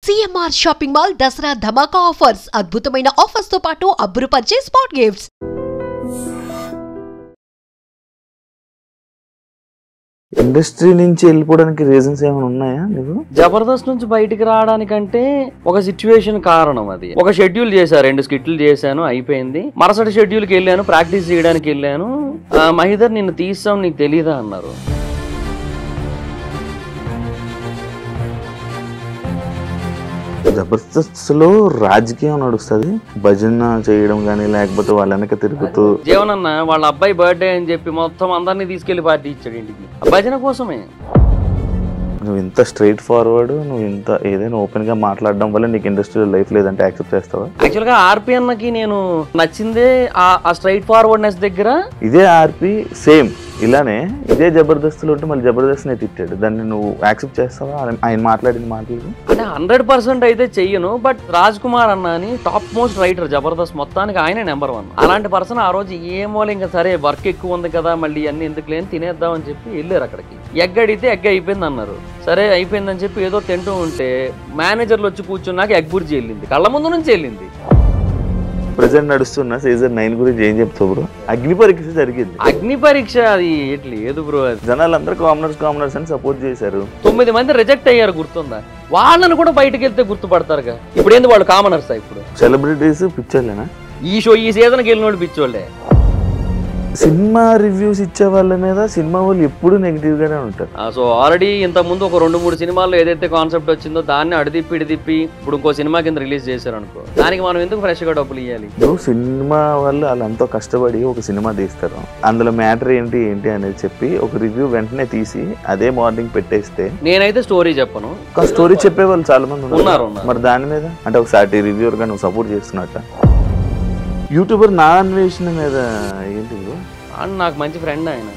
CMR shopping mall Dasara ధమాకా offers అద్భుతమైన offers తో పాటు అబ్బురుపరిచే స్పాట్ గిఫ్ట్స్. ఇండస్ట్రీ నుంచి వెళ్ళిపోవడానికి రీజన్స్ ఏమైనా ఉన్నాయా నీకు? జబర్దస్త్ నుంచి బయటికి రావడానికంటే ఒక సిచ్యువేషన్ కారణం. అది ఒక షెడ్యూల్ చేశారు, 2 స్కిట్లు చేశాను, అయిపోయింది. మరుసటి షెడ్యూల్కి వెళ్ళాను, ప్రాక్టీస్ చేయడానికి వెళ్ళాను. మహిదర్ నిన్ను తీస్తాం, నీకు తెలీదా అన్నారు. జబర్దస్త్ లో రాజకీయం నడుస్తుంది, భజన చేయడం కానీ లేకపోతే వాళ్ళ వెనక తిరుగుతూ. జీవనన్న వాళ్ళ అబ్బాయి బర్త్డే అని చెప్పి మొత్తం అందరినీ తీసుకెళ్లి పార్టీ ఇచ్చాడు ఇంటికి, భజన కోసమే. నువ్వు ఇంత స్ట్రైట్ ఫార్వర్డ్, నువ్వు ఇంత ఏదైనా ఓపెన్ గా మాట్లాడడం వల్ల నీకు ఇండస్ట్రీలో లైఫ్ లేదంటే యాక్సెప్ట్ చేస్తావా? యాక్చువల్ గా ఆర్పి అన్నకి నేను నచ్చిందే ఆ స్ట్రైట్ ఫార్వర్డ్నెస్ దగ్గర. ఇదే ఆర్పి సేమ్ ఇలానే ఇదే జబర్దస్త్లో ఉంటే మళ్ళీ జబర్దస్త్ నే తిట్టాడు, దాన్ని నువ్వు యాక్సెప్ట్ చేస్తావా? ఆయన మాట్లాడిన మాటలు అంటే 100% అయితే చెయ్యను. బట్ రాజ్ కుమార్ అన్న అని టాప్ మోస్ట్ రైటర్ జబర్దస్త్ మొత్తానికి ఆయనే నెంబర్ 1. అలాంటి పర్సన్ ఆ రోజు ఏమో ఇంకా సరే వర్క్ ఎక్కువ ఉంది కదా, మళ్ళీ అన్ని ఎందుకు లేని తినేద్దాం అని చెప్పి వెళ్ళారు అక్కడికి. ఎగ్ అడిగితే ఎగ్ అయిపోయింది అన్నారు. సరే అయిపోయిందని చెప్పి ఏదో తింటూ ఉంటే మేనేజర్లు వచ్చి కూర్చున్నాక ఎగ్ బుర్జీ వెళ్ళింది, కళ్ళ ముందు నుంచి వెళ్ళింది. ప్రెసెంట్ నడుస్తున్న సీజన్ 9 గురించి ఏం చెప్తావు బ్రో? అగ్ని పరీక్ష జరిగింది. అగ్ని పరీక్ష అది లేదు బ్రో. జనాలందరూ కామనర్స్ అని సపోర్ట్ చేశారు. 9 మంది రిజెక్ట్ అయ్యారు, గుర్తుందా? వాళ్ళని కూడా బయటకు వెళ్తే గుర్తుపడతారుగా. ఇప్పుడు ఏంది వాళ్ళు కామనర్స్? ఇప్పుడు సెలబ్రిటీస్ పిక్చర్లేనా? ఈ సీజన్కి వెళ్ళినోడు పిచ్చోళ్ళే. సినిమా రివ్యూస్ ఇచ్చే వాళ్ళ మీద సినిమా వాళ్ళు ఎప్పుడు నెగిటివ్ గానే ఉంటారు. సో ఆల్రెడీ ఇంత ముందు ఒక 2-3 సినిమాల్లో ఏదైతే కాన్సెప్ట్ వచ్చిందో దాన్ని అడిదిప్పి ఇప్పుడు ఇంకో సినిమా కింద రిలీజ్ చేశారు అనుకో, దానికి మనం ఎందుకు ఫ్రెష్ గా డబ్బులు ఇవ్వాలి? సినిమా వాళ్ళు ఎంతో కష్టపడి ఒక సినిమా తీస్తారు, అందులో మ్యాటర్ ఏంటి అనేది చెప్పి ఒక రివ్యూ వెంటనే తీసి అదే మార్నింగ్ పెట్టేస్తే. నేనైతే స్టోరీ చెప్పను, స్టోరీ చెప్పే వాళ్ళు చాలా మంది ఉన్నారు. మరి దాని మీద అంటే ఒకసారి రివ్యూర్ గా నువ్వు సపోర్ట్ చేస్తున్నట్ట. యూట్యూబర్ నా అన్వేషణ మీద ఏంటి? నాకు మంచి ఫ్రెండ్ ఆయన.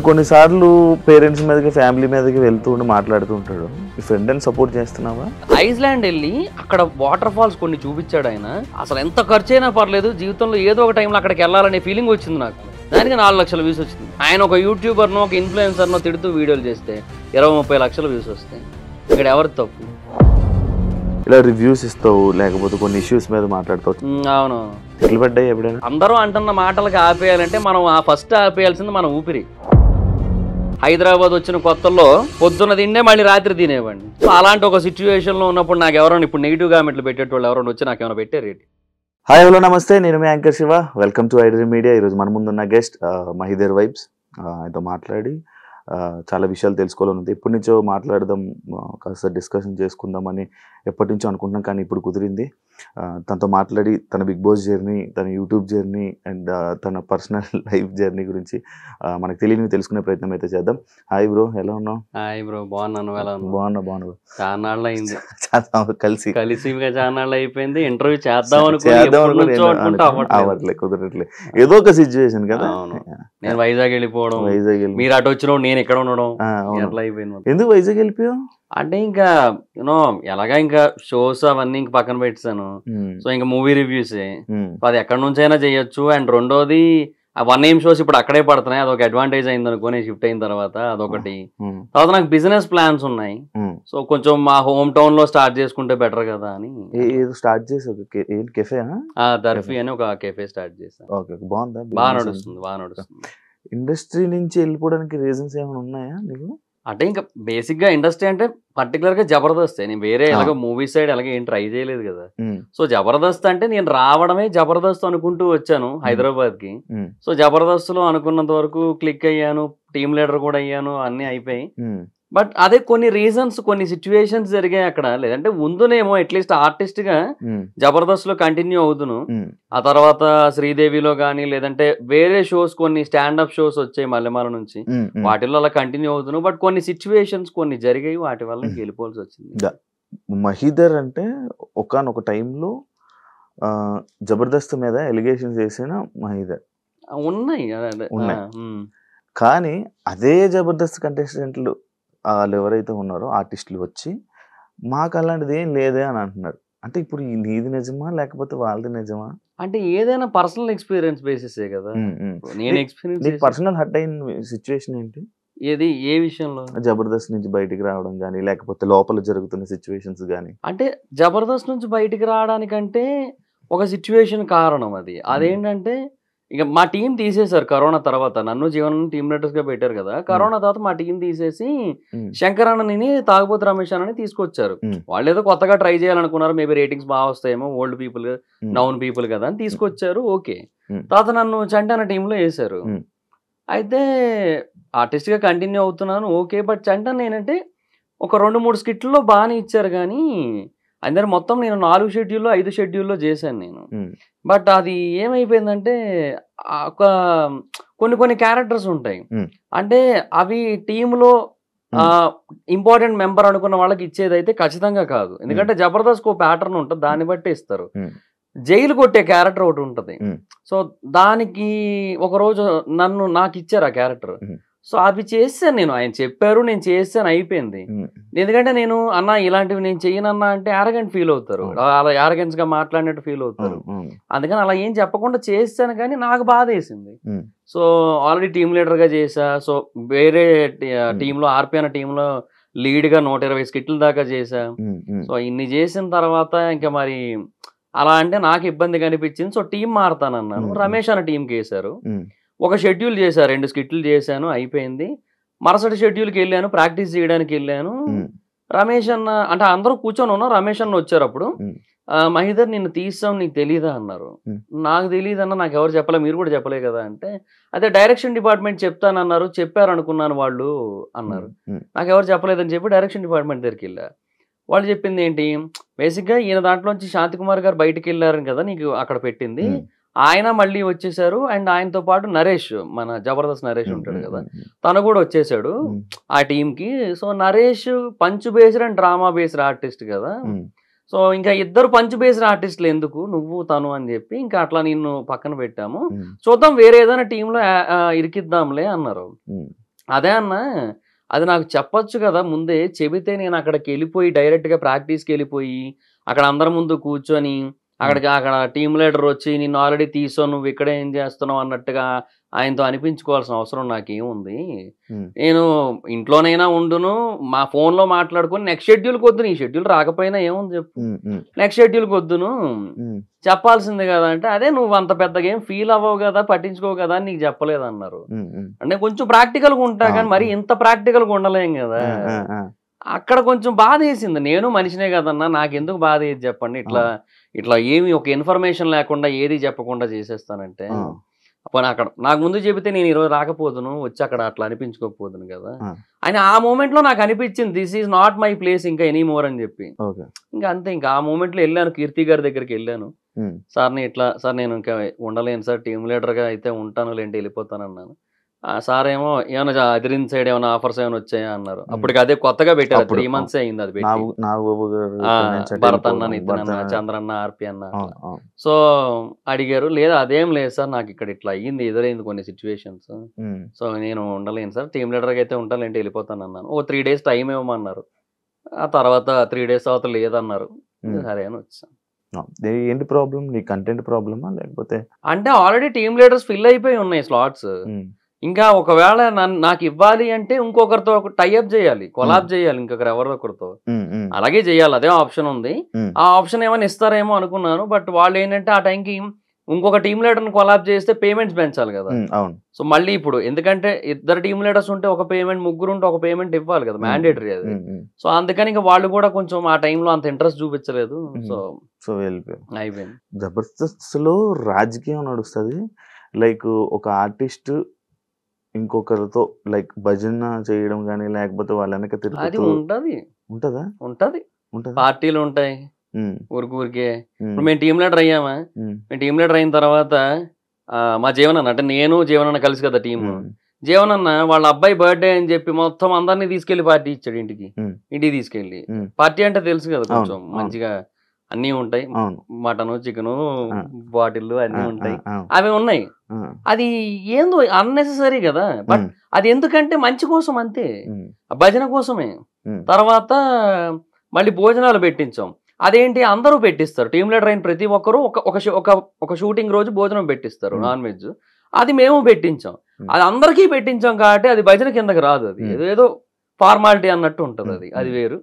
కొన్నిసార్లు పేరెంట్స్ మీదకి ఫ్యామిలీ మీదకి వెళ్తూ ఉండి మాట్లాడుతూ ఉంటాడు. ఈ ఫ్రెండ్ అని సపోర్ట్ చేస్తున్నావా? ఐస్లాండ్ వెళ్ళి అక్కడ వాటర్ ఫాల్స్ కొన్ని చూపించాడు ఆయన. అసలు ఎంత ఖర్చు అయినా పర్లేదు, జీవితంలో ఏదో ఒక టైంలో అక్కడికి వెళ్ళాలనే ఫీలింగ్ వచ్చింది నాకు. దానికి 4 లక్షల వ్యూస్ వచ్చింది. ఆయన ఒక యూట్యూబర్నో ఒక ఇన్ఫ్లుయెన్సర్నో తిడుతూ వీడియోలు చేస్తే 20-30 లక్షల వ్యూస్ వస్తాయి. ఇక్కడ ఎవరి తప్పు? ఇలా రివ్యూస్ ఇస్తావు, లేకపోతే కొన్ని ఇష్యూస్ మీద మాట్లాడతావు. అవును, ఎట్లు పడ్డాయి ఎప్పుడైనా? అందరూ అంటున్న మాటలకు ఆపేయాలంటే మనం ఫస్ట్ ఆపేయాల్సింది మన ఊపిరి. హైదరాబాద్ వచ్చిన కొత్తల్లో పొద్దున్న తిండే మళ్ళీ రాత్రి తినేవాడిని. సో అలాంటి ఒక సిచ్యువేషన్లో ఉన్నప్పుడు నాకు ఎవరైనా ఇప్పుడు నెగిటివ్ కామెంట్లు పెట్టేటోళ్ళు ఎవరైనా వచ్చి నాకు ఏమైనా పెట్టారు ఏంటి? హాయ్ హలో నమస్తే, నేను మీ anchor Shiva. Welcome to iDream media. ఈరోజు మన ముందున్న గెస్ట్ మహిదర్ వైబ్స్. ఆయనతో మాట్లాడి చాలా విషయాలు తెలుసుకోవాలని ఉంది. ఎప్పటి నుంచో మాట్లాడదాం, కాస్త డిస్కషన్ చేసుకుందామని ఎప్పటి నుంచో అనుకుంటున్నాం, కానీ ఇప్పుడు కుదిరింది. తనతో మాట్లాడి తన బిగ్ బాస్ జర్నీ, తన యూట్యూబ్ జర్నీ అండ్ తన పర్సనల్ లైఫ్ జర్నీ గురించి మనకు తెలియనివి తెలుసుకునే ప్రయత్నం అయితే చేద్దాం. హాయ్ బ్రో, ఎలా ఉన్నావు? హాయ్ బ్రో, బాగున్నాను. బాగున్నా. చాలా నాళ్ళు అయింది కలిసి చాలా నాళ్ళు అయిపోయింది. ఇంటర్వ్యూ చేద్దాం అవ్వట్లే, కుదరట్లే. ఏదో ఒక సిచ్యువేషన్ కదా. నేను వైజాగ్ వెళ్ళిపోవడం, మీరు అటు వచ్చిన నేను ఇక్కడ ఉండడం, ఎట్లా అయిపోయింది. ఎందుకు వైజాగ్ వెళ్ళిపోయావు? అంటే ఇంకా యూనో ఎలాగా ఇంకా షోస్ అవన్నీ ఇంక పక్కన పెట్టాను. సో ఇంకా మూవీ రివ్యూస్ అది ఎక్కడి నుంచి అయినా చేయొచ్చు. అండ్ రెండోది 1AM షోస్ ఇప్పుడు అక్కడే పడుతున్నాయి, అదొక అడ్వాంటేజ్ అయింది అనుకోని షిఫ్ట్ అయిన తర్వాత. అదొకటి. తర్వాత నాకు బిజినెస్ ప్లాన్స్ ఉన్నాయి. సో కొంచెం మా హోమ్ టౌన్ లో స్టార్ట్ చేసుకుంటే బెటర్ కదా అని స్టార్ట్ చేసి దర్ఫీ అని ఒక కెఫే స్టార్ట్ చేశాను. బాగా నడుస్తుంది. ఇండస్ట్రీ నుంచి వెళ్ళిపోవడానికి రీజన్స్ ఏమైనా ఉన్నాయా నీకు? అంటే ఇంకా బేసిక్ గా ఇండస్ట్రీ అంటే పర్టికులర్ గా జబర్దస్త్. నేను వేరే ఎలాగో మూవీ సైడ్ అలాగే ఏం ట్రై చేయలేదు కదా. సో జబర్దస్త్ అంటే నేను రావడమే జబర్దస్త్ అనుకుంటూ వచ్చాను హైదరాబాద్ కి. సో జబర్దస్త్ లో అనుకున్నంత వరకు క్లిక్ అయ్యాను, టీమ్ లీడర్ కూడా అయ్యాను, అన్ని అయిపోయి. బట్ అదే కొన్ని రీజన్స్, కొన్ని సిచ్యువేషన్స్ జరిగాయి అక్కడ. లేదంటే ముందునేమో అట్లీస్ట్ ఆర్టిస్ట్ గా జబర్దస్త్ లో కంటిన్యూ అవుతును. ఆ తర్వాత శ్రీదేవిలో గానీ లేదంటే వేరే షోస్, కొన్ని స్టాండప్ షోస్ వచ్చాయి మల్లెమాల నుంచి, వాటిల్లో అలా కంటిన్యూ అవుతున్నాను. బట్ కొన్ని సిచ్యువేషన్స్ కొన్ని జరిగాయి, వాటి వల్ల వెళ్ళిపోవాల్సి వచ్చింది. మహిదర్ అంటే ఒకానొక టైంలో జబర్దస్త్ మీద ఎలిగేషన్స్ చేసిన మహిదర్ ఉన్నాయి. కానీ అదే జబర్దస్త్ కంటెస్టెంట్లు వాళ్ళు ఎవరైతే ఉన్నారో ఆర్టిస్టులు వచ్చి మాకు అలాంటిది ఏం లేదే అని అంటున్నారు. అంటే ఇప్పుడు నీది నిజమా లేకపోతే వాళ్ళది నిజమా? అంటే ఏదైనా పర్సనల్ ఎక్స్పీరియన్స్ బేసిస్ కదా. నేను ఎక్స్పీరియన్స్ పర్సనల్ హర్ట్ అయిన సిచ్యువేషన్ ఏంటి? ఏది ఏ విషయంలో? జబర్దస్త్ నుంచి బయటికి రావడం కానీ లేకపోతే లోపల జరుగుతున్న సిచ్యువేషన్స్ కానీ. అంటే జబర్దస్త్ నుంచి బయటికి రావడానికంటే ఒక సిచ్యువేషన్ కారణం అది. అదేంటంటే ఇక మా టీం తీసేశారు కరోనా తర్వాత. నన్ను జీవన్ టీమ్ లీడర్స్ గా పెట్టారు కదా. కరోనా తర్వాత మా టీం తీసేసి శంకర్ అన్నని తాగుబోతు రమేష్ అన్నని తీసుకొచ్చారు. వాళ్ళు ఏదో కొత్తగా ట్రై చేయాలనుకున్నారు. మేబీ రేటింగ్స్ బాగా వస్తాయేమో, ఓల్డ్ పీపుల్ నౌన్ పీపుల్ కదా అని తీసుకొచ్చారు. ఓకే. తర్వాత నన్ను చంటి అన్న టీంలో వేశారు. అయితే ఆర్టిస్ట్ గా కంటిన్యూ అవుతున్నాను. ఓకే. బట్ చంటి అన్న ఏంటంటే ఒక 2-3 స్కిట్లలో బాగానే ఇచ్చారు కానీ అందరు మొత్తం నేను 4 షెడ్యూల్లో 5 షెడ్యూల్లో చేశాను నేను. బట్ అది ఏమైపోయిందంటే ఒక కొన్ని క్యారెక్టర్స్ ఉంటాయి. అంటే అవి టీంలో ఇంపార్టెంట్ మెంబర్ అనుకున్న వాళ్ళకి ఇచ్చేదైతే ఖచ్చితంగా కాదు. ఎందుకంటే జబర్దస్త్ ఒక ప్యాటర్న్ ఉంటుంది, దాన్ని బట్టి ఇస్తారు. జైలు కొట్టే క్యారెక్టర్ ఒకటి ఉంటది. సో దానికి ఒకరోజు నాకు ఇచ్చారు ఆ క్యారెక్టర్. సో అవి చేశాను నేను. ఆయన చెప్పారు, నేను చేశాను, అయిపోయింది. ఎందుకంటే నేను అన్న ఇలాంటివి నేను చెయ్యనన్నా అంటే యారగెంట్ ఫీల్ అవుతారు, అలా యారగెన్స్ గా మాట్లాడినట్టు ఫీల్ అవుతారు. అందుకని అలా ఏం చెప్పకుండా చేశాను. కానీ నాకు బాధ వేసింది. సో ఆల్రెడీ టీమ్ లీడర్ గా చేసా. సో వేరే టీంలో ఆర్పి అన్న టీంలో లీడ్ గా 120 స్కిట్ల దాకా చేసా. సో ఇన్ని చేసిన తర్వాత ఇంకా మరి అలా అంటే నాకు ఇబ్బంది కనిపించింది. So team మారుతానన్నాను. రమేష్ అన్న టీంకి వేశారు. ఒక షెడ్యూల్ చేశారు, 2 స్కిట్లు చేశాను, అయిపోయింది. మరుసటి షెడ్యూల్కి వెళ్ళాను, ప్రాక్టీస్ చేయడానికి వెళ్ళాను. రమేష్ అన్న అంటే అందరూ కూర్చొని ఉన్నారు. రమేష్ అన్న వచ్చారు. అప్పుడు మహిదర్ నిన్ను తీస్తాం, నీకు తెలీదా అన్నారు. నాకు తెలియదు అన్న, నాకు ఎవరు చెప్పలే, మీరు కూడా చెప్పలే కదా అంటే, అదే డైరెక్షన్ డిపార్ట్మెంట్ చెప్తానన్నారు, చెప్పారు అనుకున్నాను వాళ్ళు అన్నారు. నాకు ఎవరు చెప్పలేదని చెప్పి డైరెక్షన్ డిపార్ట్మెంట్ దగ్గరికి వెళ్ళా. వాళ్ళు చెప్పింది ఏంటి, బేసిక్గా ఈయన దాంట్లోంచి శాంతికుమార్ గారు బయటికి వెళ్ళారు కదా, నీకు అక్కడ పెట్టింది. ఆయన మళ్ళీ వచ్చేసారు. అండ్ ఆయనతో పాటు నరేష్, మన జబర్దస్త్ నరేష్ ఉంటాడు కదా, తను కూడా వచ్చేసాడు ఆ టీంకి. So Naresh punch based and drama based artist కదా. సో ఇంకా ఇద్దరు పంచ్ బేస్డ్ ఆర్టిస్టులు ఎందుకు, నువ్వు తను అని చెప్పి ఇంకా అట్లా నిన్ను పక్కన పెట్టాము. చూద్దాం వేరే ఏదైనా టీంలో ఇరికిద్దాంలే అన్నారు. అదే అన్న, అది నాకు చెప్పొచ్చు కదా ముందే. చెబితే నేను అక్కడికి వెళ్ళిపోయి డైరెక్ట్గా ప్రాక్టీస్కి వెళ్ళిపోయి అక్కడ అందరి ముందు కూర్చొని అక్కడ టీమ్ లీడర్ వచ్చి నిన్ను ఆల్రెడీ తీసావు, నువ్వు ఇక్కడ ఏం చేస్తున్నావు అన్నట్టుగా ఆయనతో అనిపించుకోవాల్సిన అవసరం నాకేముంది. నేను ఇంట్లోనైనా ఉండును, మా ఫోన్లో మాట్లాడుకుని నెక్స్ట్ షెడ్యూల్కి వద్దును, ఈ షెడ్యూల్ రాకపోయినా ఏముంది చెప్పు, నెక్స్ట్ షెడ్యూల్కి వద్దును చెప్పాల్సింది కదా అంటే, అదే నువ్వు అంత పెద్దగా ఏం ఫీల్ అవ్వవు కదా, పట్టించుకోవు కదా అని నీకు చెప్పలేదు అన్నారు. అంటే కొంచెం ప్రాక్టికల్గా ఉంటా కానీ మరి ఇంత ప్రాక్టికల్గా ఉండలేం కదా. అక్కడ కొంచెం బాధ వేసింది. నేను మనిషినే కదన్నా, నాకెందుకు బాధ వేసి చెప్పండి. ఇట్లా ఏమి ఒక ఇన్ఫర్మేషన్ లేకుండా ఏది చెప్పకుండా చేసేస్తానంటే, అప్పుడు అక్కడ నాకు ముందు చెబితే నేను ఈరోజు రాకపోదును, వచ్చి అక్కడ అట్లా అనిపించుకోకపోదును కదా అని ఆ మూమెంట్ లో నాకు అనిపించింది, this is not my place ఇంకా ఎనీ మోర్ అని చెప్పి. ఇంకా అంతే. ఇంకా ఆ మూమెంట్ లో వెళ్ళాను, కీర్తి గారి దగ్గరికి వెళ్ళాను. సార్ని ఇట్లా, సార్ నేను ఇంకా ఉండలేను సార్, టీమ్ లీడర్ గా అయితే ఉంటాను లేంటి వెళ్ళిపోతాను అన్నాను. సార్ ఏమో ఏమైనా అదిరిన్ సైడ్ ఏమైనా ఆఫర్స్ ఏమైనా వచ్చాయా అన్నారు. అప్పటికి అదే కొత్తగా పెట్టారు, 3 months అయింది అది పెట్టి. భరత్ అన్న, నితిన్ అన్న, చంద్రన్న, ఆర్పి అన్న. సో అడిగారు, లేదా అదేం లేదు సార్, నాకు ఇక్కడ ఇట్లా అయ్యింది, ఎదురైంది కొన్ని సిచ్యువేషన్స్, సో నేను ఉండలేను సార్, టీమ్ లీడర్గా అయితే ఉంటానంటే వెళ్ళిపోతాను అన్నాను. ఓ 3 days టైం ఇవ్వమన్నారు. ఆ తర్వాత 3 days తర్వాత లేదన్నారు. సరే అని వచ్చాను. ఏంటి ప్రాబ్లం, నీ కంటెంట్ ప్రాబ్లమా లేకపోతే? అంటే ఆల్రెడీ టీమ్ లీడర్స్ ఫిల్ అయిపోయి ఉన్నాయి స్లాట్స్. ఇంకా ఒకవేళ నాకు ఇవ్వాలి అంటే ఇంకొకరితో టైఅప్ చేయాలి, కొలాబ్ చేయాలి ఇంకొకరు ఎవరో ఒకరితో, అలాగే చేయాలి. అదే ఆప్షన్ ఉంది. ఆ ఆప్షన్ ఏమైనా ఇస్తారేమో అనుకున్నాను. బట్ వాళ్ళు ఏంటంటే ఆ టైంకి ఇంకొక టీమ్ లీడర్ని కొలాబ్ చేస్తే పేమెంట్స్ పెంచాలి కదా. సో మళ్ళీ ఇప్పుడు ఎందుకంటే ఇద్దరు టీమ్ లీడర్స్ ఉంటే ఒక పేమెంట్, ముగ్గురు ఉంటే ఒక పేమెంట్ ఇవ్వాలి కదా, మ్యాండేటరీ అది. సో అందుకని ఇంకా వాళ్ళు కూడా కొంచెం ఆ టైంలో అంత ఇంట్రెస్ట్ చూపించలేదు. సో అయిపోయింది. జబర్దస్త్ లో రాజకీయం నడుస్తుంది. లైక్ ఒక ఆర్టిస్ట్ ఇంకొకరితో లైక్ భజన చేయడం కానీ లేకపోతే వాళ్ళ వెనక అది ఉంటదా? ఉంటది. పార్టీలు ఉంటాయి ఊరికే. ఇప్పుడు మేము టీమ్ లీడర్ అయ్యామా, మేము టీమ్ లీడర్ అయిన తర్వాత మా జీవనన్న, అంటే నేను జీవనన్న కలిసి కదా టీమ్, జీవనన్న వాళ్ళ అబ్బాయి బర్త్డే అని చెప్పి మొత్తం అందరినీ తీసుకెళ్లి పార్టీ ఇచ్చాడు. ఇంటికి తీసుకెళ్లి పార్టీ అంటే తెలుసు కదా, కొంచెం మంచిగా అన్నీ ఉంటాయి, మటను, చికెను, బాటిల్ అన్నీ ఉంటాయి, అవి ఉన్నాయి. అది ఏందో అన్నెసెసరీ కదా. బట్ అది ఎందుకంటే మంచి కోసం, అంతే, భజన కోసమే. తర్వాత మళ్ళీ భోజనాలు పెట్టించాం. అదేంటి అందరూ పెట్టిస్తారు, టీమ్ లీడర్ అయిన ప్రతి ఒక్కరు ఒక షూటింగ్ రోజు భోజనం పెట్టిస్తారు, నాన్ వెజ్. అది మేము పెట్టించాం. అది అందరికీ పెట్టించాం కాబట్టి అది భజన కిందకి రాదు. అది ఏదో ఫార్మాలిటీ అన్నట్టు ఉంటుంది. అది వేరు.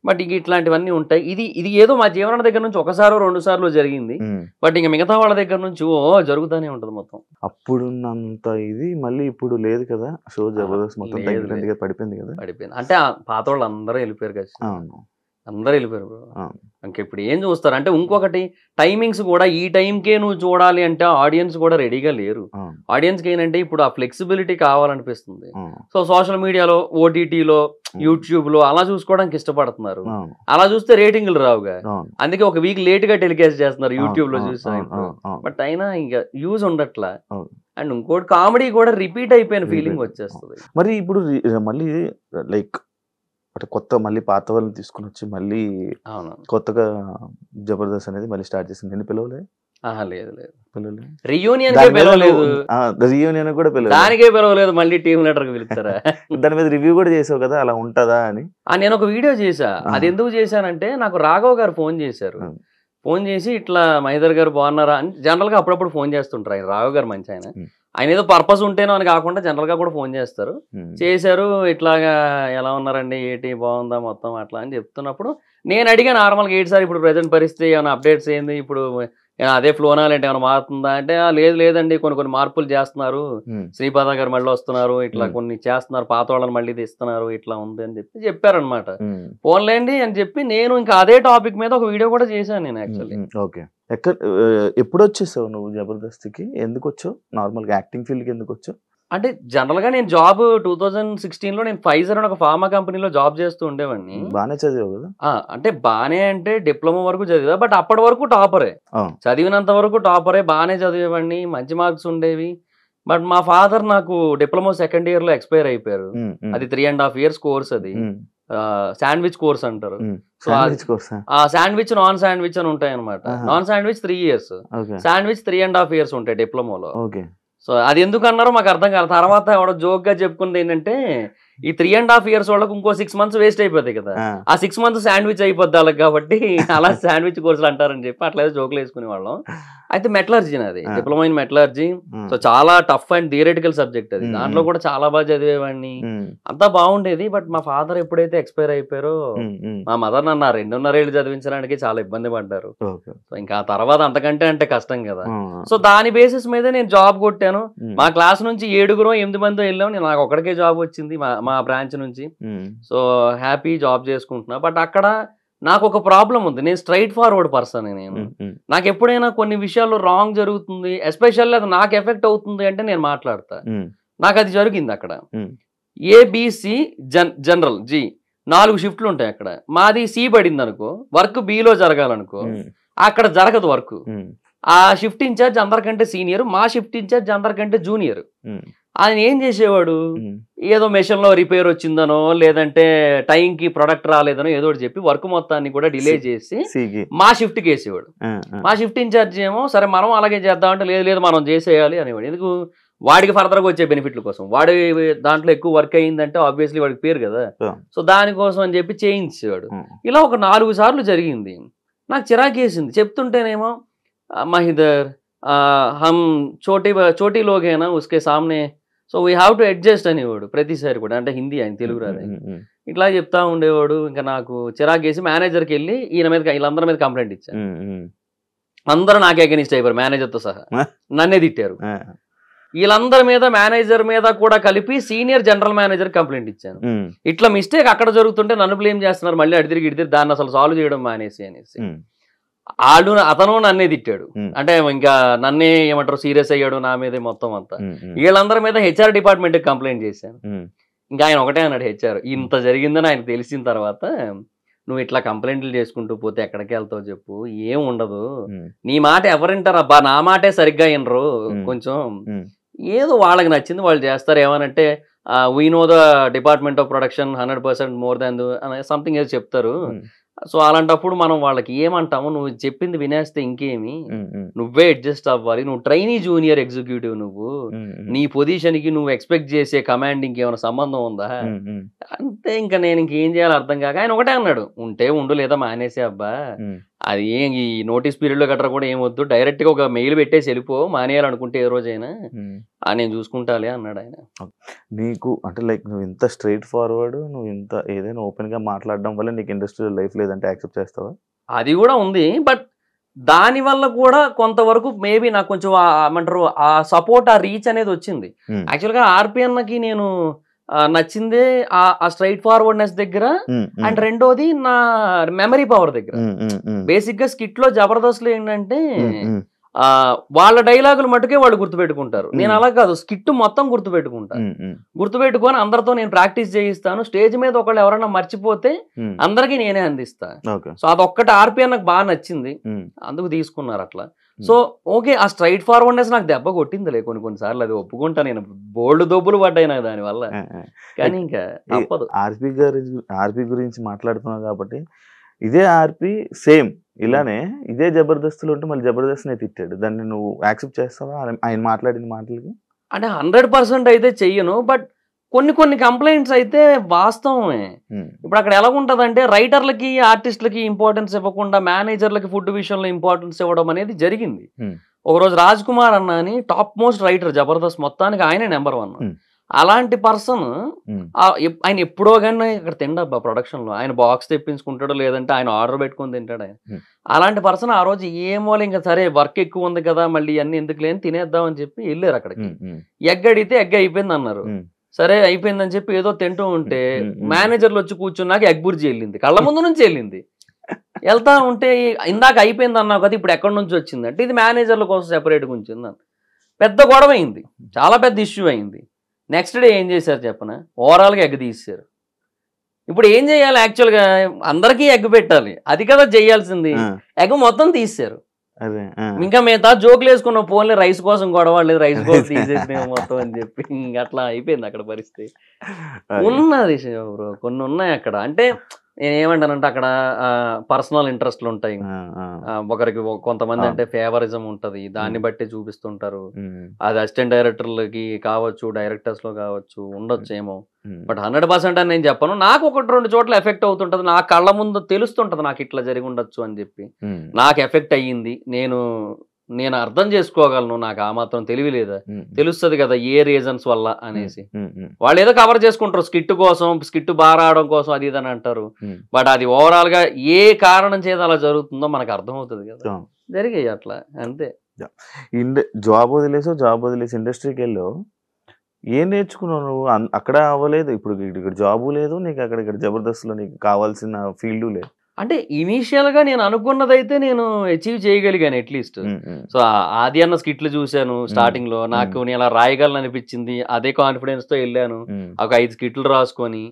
బట్ ఇంక ఇట్లాంటివన్నీ ఉంటాయి. ఇది ఏదో మా జీవన దగ్గర నుంచి ఒకసారో 2 సార్లు జరిగింది. బట్ ఇంక మిగతా వాళ్ళ దగ్గర నుంచి జరుగుతూనే ఉంటది మొత్తం. అప్పుడున్నంత ఇది మళ్ళీ ఇప్పుడు లేదు కదా. షో జబర్దస్త్ మొత్తం పడిపోయింది కదా. పడిపోయింది అంటే పాత వాళ్ళు అందరూ వెళ్ళిపోయారు కదా. అందరూ వెళ్ళిపోయారు బ్రో. ఇంక ఇప్పుడు ఏం చూస్తారు అంటే ఇంకొకటి టైమింగ్స్ కూడా ఈ టైంకే నువ్వు చూడాలి అంటే ఆడియన్స్ కూడా రెడీగా లేరు. ఆడియన్స్కి ఏంటంటే ఇప్పుడు ఆ ఫ్లెక్సిబిలిటీ కావాలనిపిస్తుంది. సో సోషల్ మీడియాలో, ఓటీటీలో, యూట్యూబ్ లో అలా చూసుకోవడానికి ఇష్టపడుతున్నారు. అలా చూస్తే రేటింగ్లు రావుగా. అందుకే ఒక వీక్ లేట్ గా టెలికాస్ట్ చేస్తున్నారు యూట్యూబ్ లో చూసాను. బట్ అయినా ఇంకా యూజ్ ఉండట్లా. అండ్ ఇంకోటి కామెడీ కూడా రిపీట్ అయిపోయిన ఫీలింగ్ వచ్చేస్తుంది. మరి ఇప్పుడు మళ్ళీ లైక్ అంటే కొత్త మళ్ళీ పాత వాళ్ళని తీసుకుని వచ్చి మళ్ళీ కొత్తగా జబర్దస్త్ అనేది మళ్ళీ స్టార్ట్ చేసింది. నేను పిలవలే. లేదు రియూనియన్ పిలవలేదు. రియూనియన్ కూడా పిలవలేదు. దానికే పిలవలేదు. మళ్ళీ టీమ్ లీడర్ కి పిలుస్తారా? దాని మీద రివ్యూ కూడా చేసావు కదా, అలా ఉంటదా అని. నేను ఒక వీడియో చేసా. అది ఎందుకు చేశానంటే నాకు రాఘవ్ గారు ఫోన్ చేశారు. ఫోన్ చేసి ఇట్లా మహేందర్ గారు బాగున్నారా అని జనరల్ గా అప్పుడప్పుడు ఫోన్ చేస్తుంటారు. ఆయన రాఘవ్ గారు మంచి ఆయన ఏదో పర్పస్ ఉంటేనో అని కాకుండా జనరల్ గా కూడా ఫోన్ చేస్తారు. చేశారు ఇట్లాగా ఎలా ఉన్నారండి, ఏంటి బాగుందా మొత్తం అట్లా అని చెప్తున్నప్పుడు నేను అడిగా నార్మల్గా ఏంటి సార్ ఇప్పుడు ప్రజెంట్ పరిస్థితి ఏమైనా అప్డేట్స్ ఏంది, ఇప్పుడు అదే ఫ్లోనా లేంటే ఏమైనా మారుతుందా అంటే లేదండి కొన్ని మార్పులు చేస్తున్నారు, శ్రీపాద గారు మళ్ళీ వస్తున్నారు, ఇట్లా కొన్ని చేస్తున్నారు, పాత వాళ్ళని మళ్ళీ తీస్తున్నారు, ఇట్లా ఉంది అని చెప్పారనమాట. ఫోన్లేండి అని చెప్పి నేను ఇంకా అదే టాపిక్ మీద ఒక వీడియో కూడా చేశాను నేను యాక్చువల్లీ. ఓకే. ఎప్పుడు వచ్చేసావు నువ్వు జబర్దస్త్కి? ఎందుకు వచ్చావు? నార్మల్గా యాక్టింగ్ ఫీల్డ్కి ఎందుకు వచ్చావు? అంటే జనరల్ గా నేను జాబ్ 2016 లో నేను ఫైజర్ అని ఒక ఫార్మా కంపెనీలో జాబ్ చేస్తూ ఉండేవాడిని. బానే చదివావు కదా? అంటే బానే అంటే డిప్లొమా వరకు చదివా. బట్ అప్పటి వరకు టాపరే, చదివినంత వరకు టాపరే, బానే చదివేవాడిని, మంచి మార్క్స్ ఉండేవి. బట్ మా ఫాదర్ నాకు డిప్లొమా సెకండ్ ఇయర్ లో ఎక్స్పైర్ అయిపోయారు. అది 3.5 years కోర్స్. అది శాండ్విచ్ కోర్స్ అంటారు. శాండ్విచ్, నాన్ శాండ్విచ్ అని ఉంటాయి అనమాట. Non sandwich 3 years, sandwich 3.5 years ఉంటాయి డిప్లొమాలో. సో అది ఎందుకు అన్నారో మాకు అర్థం కాదు. తర్వాత ఎవడో జోక్ గా చెప్పుకుంది ఏంటంటే ఈ 3.5 years వాళ్ళకి ఇంకో 6 months వేస్ట్ అయిపోతాయి కదా, ఆ 6 months శాండ్విచ్ అయిపోద్ది వాళ్ళకి, కాబట్టి అలా శాండ్విచ్ కోర్సులు అంటారని చెప్పి అట్లా జోకులు వేసుకునే వాళ్ళం. అయితే మెటలర్జీ నాది, డిప్లొమా ఇన్ మెటలర్జీ. సో చాలా టఫ్ అండ్ థియరిటికల్ సబ్జెక్ట్ అది. దాంట్లో కూడా చాలా బాగా చదివేవాడిని, అంతా బాగుండేది. బట్ మా ఫాదర్ ఎప్పుడైతే ఎక్స్పైర్ అయిపోయారో మా మదర్ నన్ను 2.5 ఏళ్ళు చదివించడానికి చాలా ఇబ్బంది పడ్డారు. సో ఇంకా తర్వాత అంతకంటే అంటే కష్టం కదా. సో దాని బేసిస్ మీద నేను జాబ్ కొట్టాను. మా క్లాస్ నుంచి 7 మంది వెళ్ళాం. నాకు ఒక్కడికే జాబ్ వచ్చింది మా బ్రాంచ్ నుంచి. సో హ్యాపీ జాబ్ చేసుకుంటున్నా. బట్ అక్కడ నాకు ఒక ప్రాబ్లం ఉంది. నేను స్ట్రైట్ ఫార్వర్డ్ పర్సన్. నాకు ఎప్పుడైనా కొన్ని విషయాల్లో రాంగ్ జరుగుతుంది, ఎస్పెషల్లీ అది నాకు ఎఫెక్ట్ అవుతుంది అంటే నేను మాట్లాడతా. నాకు అది జరిగింది అక్కడ. ఏబిసి జనరల్ జీ 4 షిఫ్ట్లు ఉంటాయి అక్కడ. మాది సి పడింది అనుకో, వర్క్ బిలో జరగాలనుకో, అక్కడ జరగదు వర్క్. ఆ షిఫ్ట్ ఇన్ఛార్జ్ అందరికంటే సీనియర్, మా షిఫ్ట్ ఇన్ఛార్జ్ అందరికంటే జూనియర్. ఆయన ఏం చేసేవాడు, ఏదో మెషిన్ లో రిపేర్ వచ్చిందనో లేదంటే టైంకి ప్రొడక్ట్ రాలేదనో ఏదో ఒకటి చెప్పి వర్క్ మొత్తాన్ని కూడా డిలే చేసి మా షిఫ్ట్ కి వేసేవాడు. మా షిఫ్ట్ ఇన్ఛార్జ్ ఏమో సరే మనం అలాగే చేద్దామంటే లేదు మనం చేసేయాలి అనేవాడు. ఎందుకు, వాడికి ఫర్దర్ గా వచ్చే బెనిఫిట్ల కోసం. వాడి దాంట్లో ఎక్కువ వర్క్ అయ్యిందంటే ఆబ్వియస్లీ వాడికి పేరు కదా, సో దానికోసం అని చెప్పి చేయించేవాడు. ఇలా ఒక 4 సార్లు జరిగింది. నాకు చిరాకేసింది. చెప్తుంటేనేమో మహిదర్ హమ్ చోటీ లోగ్ హేనా ఉస్కే సామ్నే, so we have to adjust అనేవాడు ప్రతిసారి కూడా. అంటే హిందీ, ఆయన తెలుగు రాదు. ఇట్లా చెప్తా ఉండేవాడు. ఇంకా నాకు చిరాకేసి మేనేజర్కి వెళ్ళి వీళ్ళందరి మీద కంప్లైంట్ ఇచ్చాను. అందరూ నాకే అగెనిస్ట్ అయిపోయారు, మేనేజర్తో సహా నన్నే తిట్టారు. వీళ్ళందరి మీద, మేనేజర్ మీద కూడా కలిపి సీనియర్ జనరల్ మేనేజర్ కంప్లైంట్ ఇచ్చాను. ఇట్లా మిస్టేక్ అక్కడ జరుగుతుంటే నన్ను బ్లేమ్ చేస్తున్నారు, మళ్ళీ అడిదిరిగి దాన్ని అసలు సాల్వ్ చేయడం మానేసి అనేసి. అతను నన్నే తిట్టాడు. అంటే ఇంకా నన్నే ఏమంటారు సీరియస్ అయ్యాడు నా మీదే మొత్తం అంతా. వీళ్ళందరి మీద హెచ్ఆర్ డిపార్ట్మెంట్ కంప్లైంట్ చేశాను. ఇంకా ఆయన ఒకటే అన్నాడు, హెచ్ఆర్ ఇంత జరిగిందని ఆయన తెలిసిన తర్వాత నువ్వు ఇట్లా కంప్లైంట్లు చేసుకుంటూ పోతే ఎక్కడికి వెళ్తావు చెప్పు, ఏం ఉండదు, నీ మాట ఎవరింటారు అబ్బా, నా మాటే సరిగ్గా వినరు, కొంచెం ఏదో వాళ్ళకి నచ్చింది వాళ్ళు చేస్తారు, ఏమనంటే we know the department of production 100% more than something ఏదో చెప్తారు. సో అలాంటప్పుడు మనం వాళ్ళకి ఏమంటాము, నువ్వు చెప్పింది వినేస్తే ఇంకేమి, నువ్వే అడ్జస్ట్ అవ్వాలి, నువ్వు ట్రైనీ జూనియర్ ఎగ్జిక్యూటివ్, నువ్వు నీ పొజిషన్ కి నువ్వు ఎక్స్పెక్ట్ చేసే కమాండింగ్ ఏమైనా సంబంధం ఉందా అంటే ఇంకా నేను ఇంకేం చేయాలో అర్థం కాక ఆయన ఒకటే అన్నాడు, ఉంటే ఉండు లేదా మానేసే అబ్బా, అది ఏం ఈ నోటీస్ పీరియడ్ లో గట్రా కూడా ఏమొద్దు, డైరెక్ట్ గా ఒక మెయిల్ పెట్టేసి వెళ్ళిపో, మానేయాలనుకుంటే ఏ రోజైనా నేను చూసుకుంటాలే అన్నాడు ఆయన. నీకు అంటే లైక్ నువ్వు ఇంత స్ట్రైట్ ఫార్వర్డ్, నువ్వు ఇంత ఏదైనా ఓపెన్ గా మాట్లాడడం వల్ల నీకు ఇండస్ట్రియల్ లైఫ్ లేదంటే యాక్సెప్ట్ చేస్తావా? అది కూడా ఉంది, బట్ దాని వల్ల కూడా కొంతవరకు మేబీ నాకు కొంచెం ఏమంటారు ఆ సపోర్ట్, ఆ రీచ్ అనేది వచ్చింది. యాక్చువల్గా ఆర్పిఎన్కి నేను నచ్చిందే ఆ స్ట్రైట్ ఫార్వర్డ్నెస్ దగ్గర, అండ్ రెండోది నా మెమరీ పవర్ దగ్గర. బేసిక్ గా స్కిట్ లో జబర్దస్త్ లో ఏంటంటే వాళ్ళ డైలాగులు మటుకే వాళ్ళు గుర్తుపెట్టుకుంటారు, నేను అలా కాదు, స్కిట్ మొత్తం గుర్తుపెట్టుకొని అందరితో నేను ప్రాక్టీస్ చేయిస్తాను. స్టేజ్ మీద ఒకళ్ళు ఎవరైనా మర్చిపోతే అందరికీ నేనే అందిస్తా. సో అదొక్కటి ఆర్పిఎన్ నాకు బాగా నచ్చింది, అందుకు తీసుకున్నారు అట్లా. సో ఓకే, ఆ స్ట్రైట్ ఫార్వర్డ్నెస్ నాకు దెబ్బ కొట్టిందిలే కొన్నిసార్లు, అది ఒప్పుకుంటా. నేను బోల్డ్ దొబ్బులు పడ్డాయి నాకు దానివల్ల, కానీ ఇంకా తప్పదు. ఆర్పి గురించి మాట్లాడుతున్నావు కాబట్టి, ఇదే ఆర్పి సేమ్ ఇలానే ఇదే జబర్దస్తులు ఉంటే మళ్ళీ జబర్దస్త్ నే తిట్టాడు, దాన్ని నువ్వు యాక్సెప్ట్ చేస్తావా ఆయన మాట్లాడిన మాటలకి? అంటే 100% అయితే చెయ్యను, బట్ కొన్ని కంప్లైంట్స్ అయితే వాస్తవమే. ఇప్పుడు అక్కడ ఎలా ఉంటదంటే రైటర్లకి ఆర్టిస్టులకి ఇంపార్టెన్స్ ఇవ్వకుండా మేనేజర్లకి ఫుడ్ విషయంలో ఇంపార్టెన్స్ ఇవ్వడం అనేది జరిగింది. ఒకరోజు రాజ్ కుమార్ అన్న అని టాప్ మోస్ట్ రైటర్ జబర్దస్త్ మొత్తానికి, ఆయనే నెంబర్ 1. అలాంటి పర్సన్ ఆయన ఎప్పుడో కానీ ఇక్కడ తిండబ్బా ప్రొడక్షన్ లో, ఆయన బాక్స్ తెప్పించుకుంటాడు, లేదంటే ఆయన ఆర్డర్ పెట్టుకుని తింటాడు ఆయన. అలాంటి పర్సన్ ఆ రోజు ఏమో ఇంకా సరే వర్క్ ఎక్కువ ఉంది కదా మళ్ళీ అన్ని ఎందుకు లేని తినేద్దాం అని చెప్పి వెళ్ళారు అక్కడికి. ఎగ్ అడిగితే ఎగ్ అయిపోయింది అన్నారు. సరే అయిపోయిందని చెప్పి ఏదో తింటూ ఉంటే మేనేజర్లు వచ్చి కూర్చున్నాక ఎగ్ బుర్జీ వెళ్ళింది, కళ్ళ ముందు నుంచి వెళ్ళింది. వెళ్తా ఉంటే ఇందాక అయిపోయింది అన్నావు కదా, ఇప్పుడు ఎక్కడి నుంచి వచ్చింది అంటే ఇది మేనేజర్ల కోసం సెపరేట్గా ఉంచింది. పెద్ద గొడవ అయింది, చాలా పెద్ద ఇష్యూ అయింది. నెక్స్ట్ డే ఏం చేశారు చెప్పన, ఓవరాల్గా ఎగ్ తీసారు. ఇప్పుడు ఏం చేయాలి, యాక్చువల్గా అందరికీ ఎగ్ పెట్టాలి, అది కదా చేయాల్సింది. ఎగ్ మొత్తం తీసారు. ఇంకా మిగతా జోకులు వేసుకున్న ఫోన్లే రైస్ కోసం గొడవ లేదు, రైస్ కోసం తీసేసిన మొత్తం అని చెప్పి ఇంకా అట్లా అయిపోయింది అక్కడ పరిస్థితి. ఉన్నది బ్రో, కొన్ని ఉన్నాయి అక్కడ. అంటే నేనేమంటానంటే అక్కడ పర్సనల్ ఇంట్రెస్ట్లు ఉంటాయి, ఒకరికి కొంతమంది అంటే ఫేవరిజం ఉంటది, దాన్ని బట్టి చూపిస్తుంటారు. అది అసిస్టెంట్ డైరెక్టర్లకి కావచ్చు, డైరెక్టర్స్ లో కావచ్చు, ఉండొచ్చు ఏమో. బట్ 100% అని నేను చెప్పను. నాకు 1-2 చోట్ల ఎఫెక్ట్ అవుతుంటది, నా కళ్ళ ముందు తెలుస్తుంటది నాకు ఇట్లా జరిగి ఉండొచ్చు అని చెప్పి. నాకు ఎఫెక్ట్ అయ్యింది, నేను అర్థం చేసుకోగలను, నాకు ఆ మాత్రం తెలివి లేదా, తెలుస్తుంది కదా ఏ రీజన్స్ వల్ల అనేసి. వాళ్ళు ఏదో కవర్ చేసుకుంటారు స్కిట్ కోసం, స్కిట్ బాగా రావడం కోసం, అది ఇదని అంటారు. బట్ అది ఓవరాల్ గా ఏ కారణం చేత అలా జరుగుతుందో మనకు అర్థం అవుతుంది కదా, జరిగాయి అట్లా అంతే. జాబ్ వదిలేసి ఇండస్ట్రీకి వెళ్ళావు, ఏం నేర్చుకున్నావు నువ్వు? అక్కడ అవ్వలేదు, ఇప్పుడు ఇక్కడ జాబు లేదు నీకు, ఇక్కడ జబర్దస్త్ లో నీకు కావాల్సిన ఫీల్డ్ లేదు. అంటే ఇనీషియల్ గా నేను అనుకున్నదైతే నేను అచీవ్ చేయగలిగాను అట్లీస్ట్. సో ఆది అన్న స్కిట్లు చూశాను స్టార్టింగ్ లో, నాకు నేను అలా రాయగలను అనిపించింది, అదే కాన్ఫిడెన్స్ తో వెళ్ళాను. ఒక 5 స్కిట్లు రాసుకొని,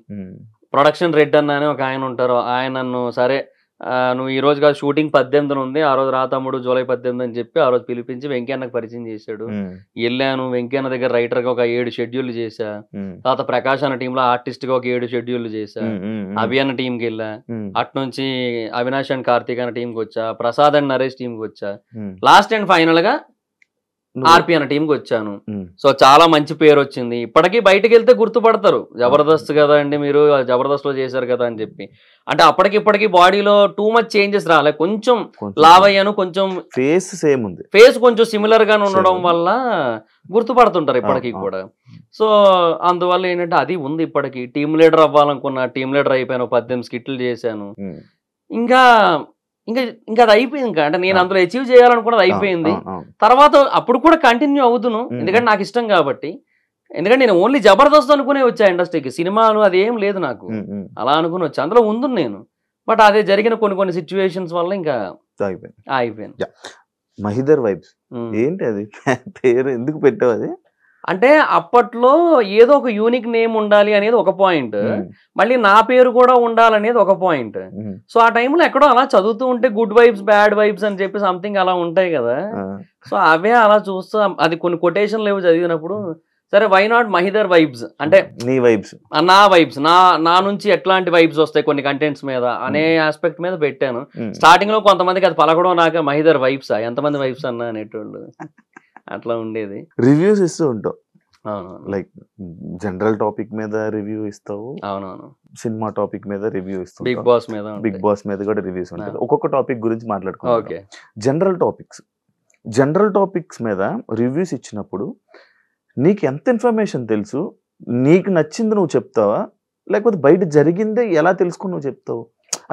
ప్రొడక్షన్ రెడ్ అన్న అని ఒక ఆయన ఉంటారు, ఆయన నన్ను సరే నువ్వు ఈ రోజు కాదు షూటింగ్ 18న ఉంది, ఆ రోజు రా తమ్ముడు జూలై 18 అని చెప్పి ఆ రోజు పిలిపించి వెంకన్నకు పరిచయం చేశాడు. వెళ్ళాను, వెంకన్న దగ్గర రైటర్ గా ఒక 7 షెడ్యూల్ చేశా, తర్వాత ప్రకాష్ అన్న టీమ్ లో ఆర్టిస్ట్ గా ఒక 7 షెడ్యూల్ చేశా, అభి అన్న టీమ్ కి వెళ్ళా, అట్నుంచి అవినాష్ అండ్ కార్తీక్ అన్న టీమ్ కి వచ్చా, ప్రసాద్ అండ్ నరేష్ టీమ్ కి వచ్చా, లాస్ట్ అండ్ ఫైనల్ గా ఆర్పి అన్న టీంకి వచ్చాను. సో చాలా మంచి పేరు వచ్చింది, ఇప్పటికీ బయటకు వెళ్తే గుర్తుపడతారు, జబర్దస్త్ కదా అండి మీరు, జబర్దస్త్ లో చేశారు కదా అని చెప్పి. అంటే అప్పటికిప్పటికీ బాడీలో టూ మచ్ చేంజెస్ రాలే, కొంచెం లావ్ అయ్యాను, కొంచెం ఫేస్ సేమ్ ఉంది, ఫేస్ కొంచెం సిమిలర్ గానే ఉండడం వల్ల గుర్తుపడుతుంటారు ఇప్పటికీ కూడా. సో అందువల్ల ఏంటంటే అది ఉంది ఇప్పటికి. టీమ్ లీడర్ అవ్వాలనుకున్నా, టీమ్ లీడర్ అయిపోయాను, 18 స్కిట్లు చేశాను. ఇంకా అది అయిపోయింది. ఇంకా అంటే నేను అందులో అచీవ్ చేయాలనుకున్నది అయిపోయింది. తర్వాత అప్పుడు కూడా కంటిన్యూ అవుతును, ఎందుకంటే నాకు ఇష్టం కాబట్టి. ఎందుకంటే నేను ఓన్లీ జబర్దస్త్ అనుకునే వచ్చా ఇండస్ట్రీకి, సినిమాలు అది ఏం లేదు నాకు, అలా అనుకుని వచ్చా, అందులో ఉంది నేను. బట్ అదే జరిగిన కొన్ని సిచ్యువేషన్స్ వల్ల ఇంకా అయిపోయింది. మహిదర్ వైబ్స్ ఏంటి అది పేరు ఎందుకు పెట్టావు? అది అంటే అప్పట్లో ఏదో ఒక యూనిక్ నేమ్ ఉండాలి అనేది ఒక పాయింట్, మళ్ళీ నా పేరు కూడా ఉండాలనేది ఒక పాయింట్. సో ఆ టైంలో ఎక్కడో అలా చదువుతూ ఉంటే గుడ్ వైబ్స్ బ్యాడ్ వైబ్స్ అని చెప్పి సంథింగ్ అలా ఉంటాయి కదా. సో అవే అలా చూస్తూ అది కొన్ని కొటేషన్లు ఏవో చదివినప్పుడు సరే వై నాట్ మహిదర్ వైబ్స్, అంటే నీ వైబ్స్, నా వైబ్స్, నా నుంచి ఎట్లాంటి వైబ్స్ వస్తాయి కొన్ని కంటెంట్స్ మీద అనే ఆస్పెక్ట్ మీద పెట్టాను. స్టార్టింగ్ లో కొంతమందికి అది పలకడం నాక మహిదర్ వైబ్సా, ఎంతమంది వైబ్స్ అన్నా అనేటోళ్ళు, అట్లా ఉండేది. రివ్యూస్ ఇస్తూ ఉంటావు అవునవును లైక్ జనరల్ టాపిక్ మీద రివ్యూ ఇస్తావు, అవునవును సినిమా టాపిక్ మీద రివ్యూ బిగ్ ఇస్తావు, బాస్ మీద బిగ్ బాస్ మీద కూడా రివ్యూస్ ఉంటాయి. ఒక్కొక్క టాపిక్ గురించి మాట్లాడుకుంటాం. ఓకే జనరల్ టాపిక్స్ మీద రివ్యూస్ ఇచ్చినప్పుడు నీకు ఎంత ఇన్ఫర్మేషన్ తెలుసు, నీకు నచ్చింది నువ్వు చెప్తావా, లేకపోతే బయట జరిగిందే ఎలా తెలుసుకుని నువ్వు చెప్తావు?